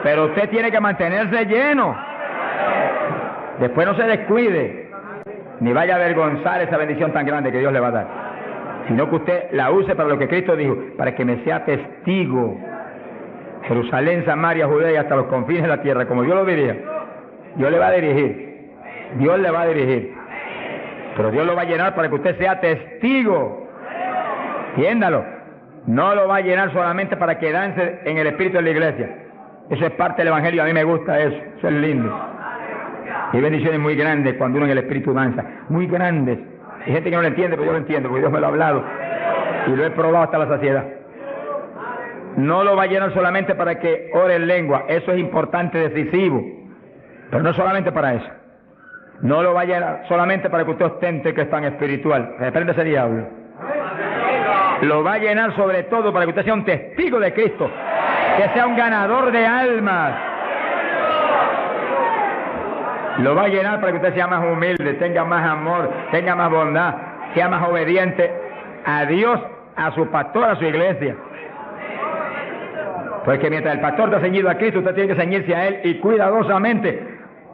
Pero usted tiene que mantenerse lleno. Después no se descuide, ni vaya a avergonzar esa bendición tan grande que Dios le va a dar. Sino que usted la use para lo que Cristo dijo, para que me sea testigo. Jerusalén, Samaria, Judea y hasta los confines de la tierra, como Dios lo diría. Dios le va a dirigir. Dios le va a dirigir. Pero Dios lo va a llenar para que usted sea testigo. Entiéndalo. No lo va a llenar solamente para quedarse en el espíritu de la iglesia. Eso es parte del evangelio, a mí me gusta eso. Eso es lindo. Hay bendiciones muy grandes cuando uno en el espíritu danza. Muy grandes. Hay gente que no lo entiende, pero yo lo entiendo, porque Dios me lo ha hablado. Y lo he probado hasta la saciedad. No lo va a llenar solamente para que ore en lengua. Eso es importante, decisivo. Pero no solamente para eso. No lo va a llenar solamente para que usted ostente que es tan espiritual. Reprende ese diablo. Lo va a llenar sobre todo para que usted sea un testigo de Cristo. Que sea un ganador de almas. Lo va a llenar para que usted sea más humilde, tenga más amor, tenga más bondad, sea más obediente a Dios, a su pastor, a su iglesia. Porque mientras el pastor está ceñido a Cristo, usted tiene que ceñirse a Él y cuidadosamente,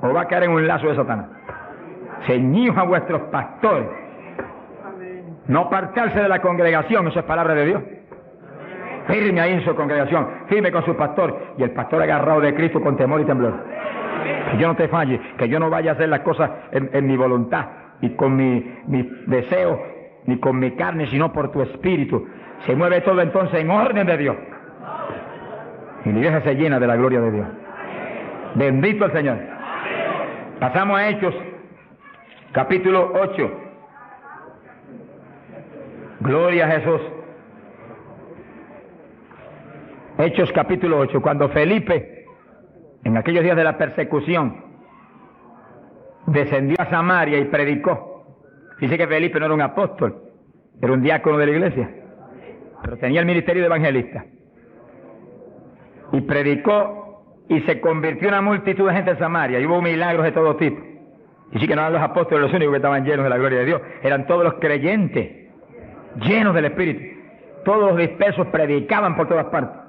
o va a caer en un lazo de Satanás. Ceñidos a vuestros pastores. No apartarse de la congregación, eso es palabra de Dios. Firme ahí en su congregación, firme con su pastor, y el pastor agarrado de Cristo con temor y temblor. Que yo no te falle, que yo no vaya a hacer las cosas en mi voluntad y con mi deseo, ni con mi carne, sino por tu espíritu. Se mueve todo entonces en orden de Dios. Y mi iglesia se llena de la gloria de Dios. Bendito el Señor. Pasamos a Hechos, capítulo 8. Gloria a Jesús. Hechos capítulo 8, cuando Felipe, en aquellos días de la persecución, descendió a Samaria y predicó. Dice que Felipe no era un apóstol, era un diácono de la iglesia, pero tenía el ministerio de evangelista. Y predicó y se convirtió una multitud de gente en Samaria, y hubo milagros de todo tipo. Y sí que no eran los apóstoles los únicos que estaban llenos de la gloria de Dios, eran todos los creyentes, llenos del Espíritu. Todos los dispersos predicaban por todas partes.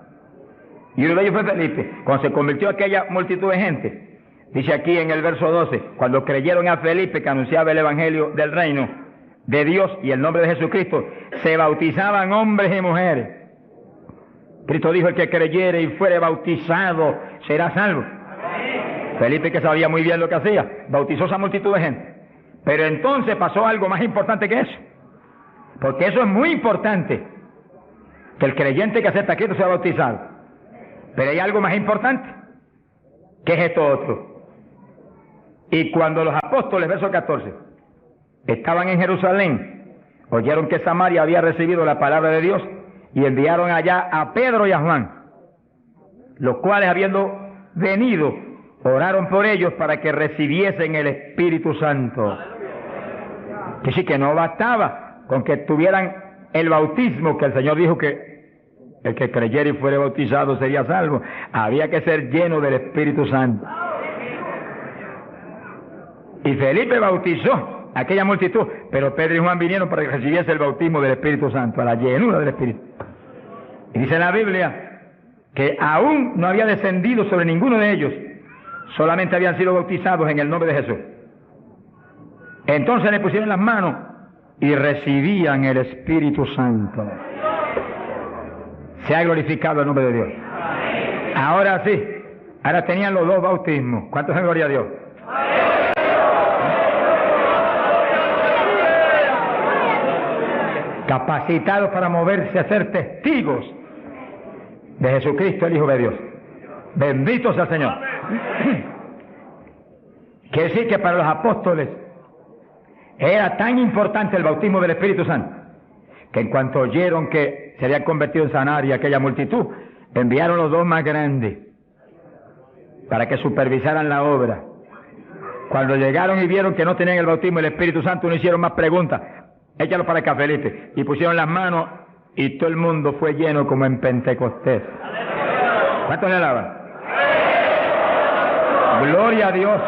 Y uno de ellos fue Felipe. Cuando se convirtió aquella multitud de gente, dice aquí en el verso 12, cuando creyeron a Felipe que anunciaba el evangelio del reino de Dios y el nombre de Jesucristo, se bautizaban hombres y mujeres. Cristo dijo: el que creyere y fuere bautizado será salvo. Felipe, que sabía muy bien lo que hacía, bautizó esa multitud de gente. Pero entonces pasó algo más importante que eso, porque eso es muy importante, que el creyente que acepta a Cristo sea bautizado. Pero hay algo más importante, que es esto otro. Y cuando los apóstoles, verso 14, estaban en Jerusalén, oyeron que Samaria había recibido la palabra de Dios, y enviaron allá a Pedro y a Juan, los cuales, habiendo venido, oraron por ellos para que recibiesen el Espíritu Santo. Que sí, que no bastaba con que tuvieran el bautismo, que el Señor dijo que el que creyera y fuere bautizado sería salvo. Había que ser lleno del Espíritu Santo. Y Felipe bautizó a aquella multitud, pero Pedro y Juan vinieron para que recibiese el bautismo del Espíritu Santo, a la llenura del Espíritu. Y dice la Biblia que aún no había descendido sobre ninguno de ellos, solamente habían sido bautizados en el nombre de Jesús. Entonces le pusieron las manos y recibían el Espíritu Santo. Se ha glorificado el nombre de Dios. Ahora sí, ahora tenían los dos bautismos. ¿Cuántos en gloria a Dios? Capacitados para moverse a ser testigos de Jesucristo, el Hijo de Dios. Bendito sea el Señor. Quiere decir que para los apóstoles era tan importante el bautismo del Espíritu Santo, que en cuanto oyeron que se había convertido en Samaria aquella multitud, enviaron los dos más grandes para que supervisaran la obra. Cuando llegaron y vieron que no tenían el bautismo del Espíritu Santo, no hicieron más preguntas. Échalo para acá, Felipe. Y pusieron las manos y todo el mundo fue lleno como en Pentecostés. ¿Cuántos le alaban? Gloria a Dios.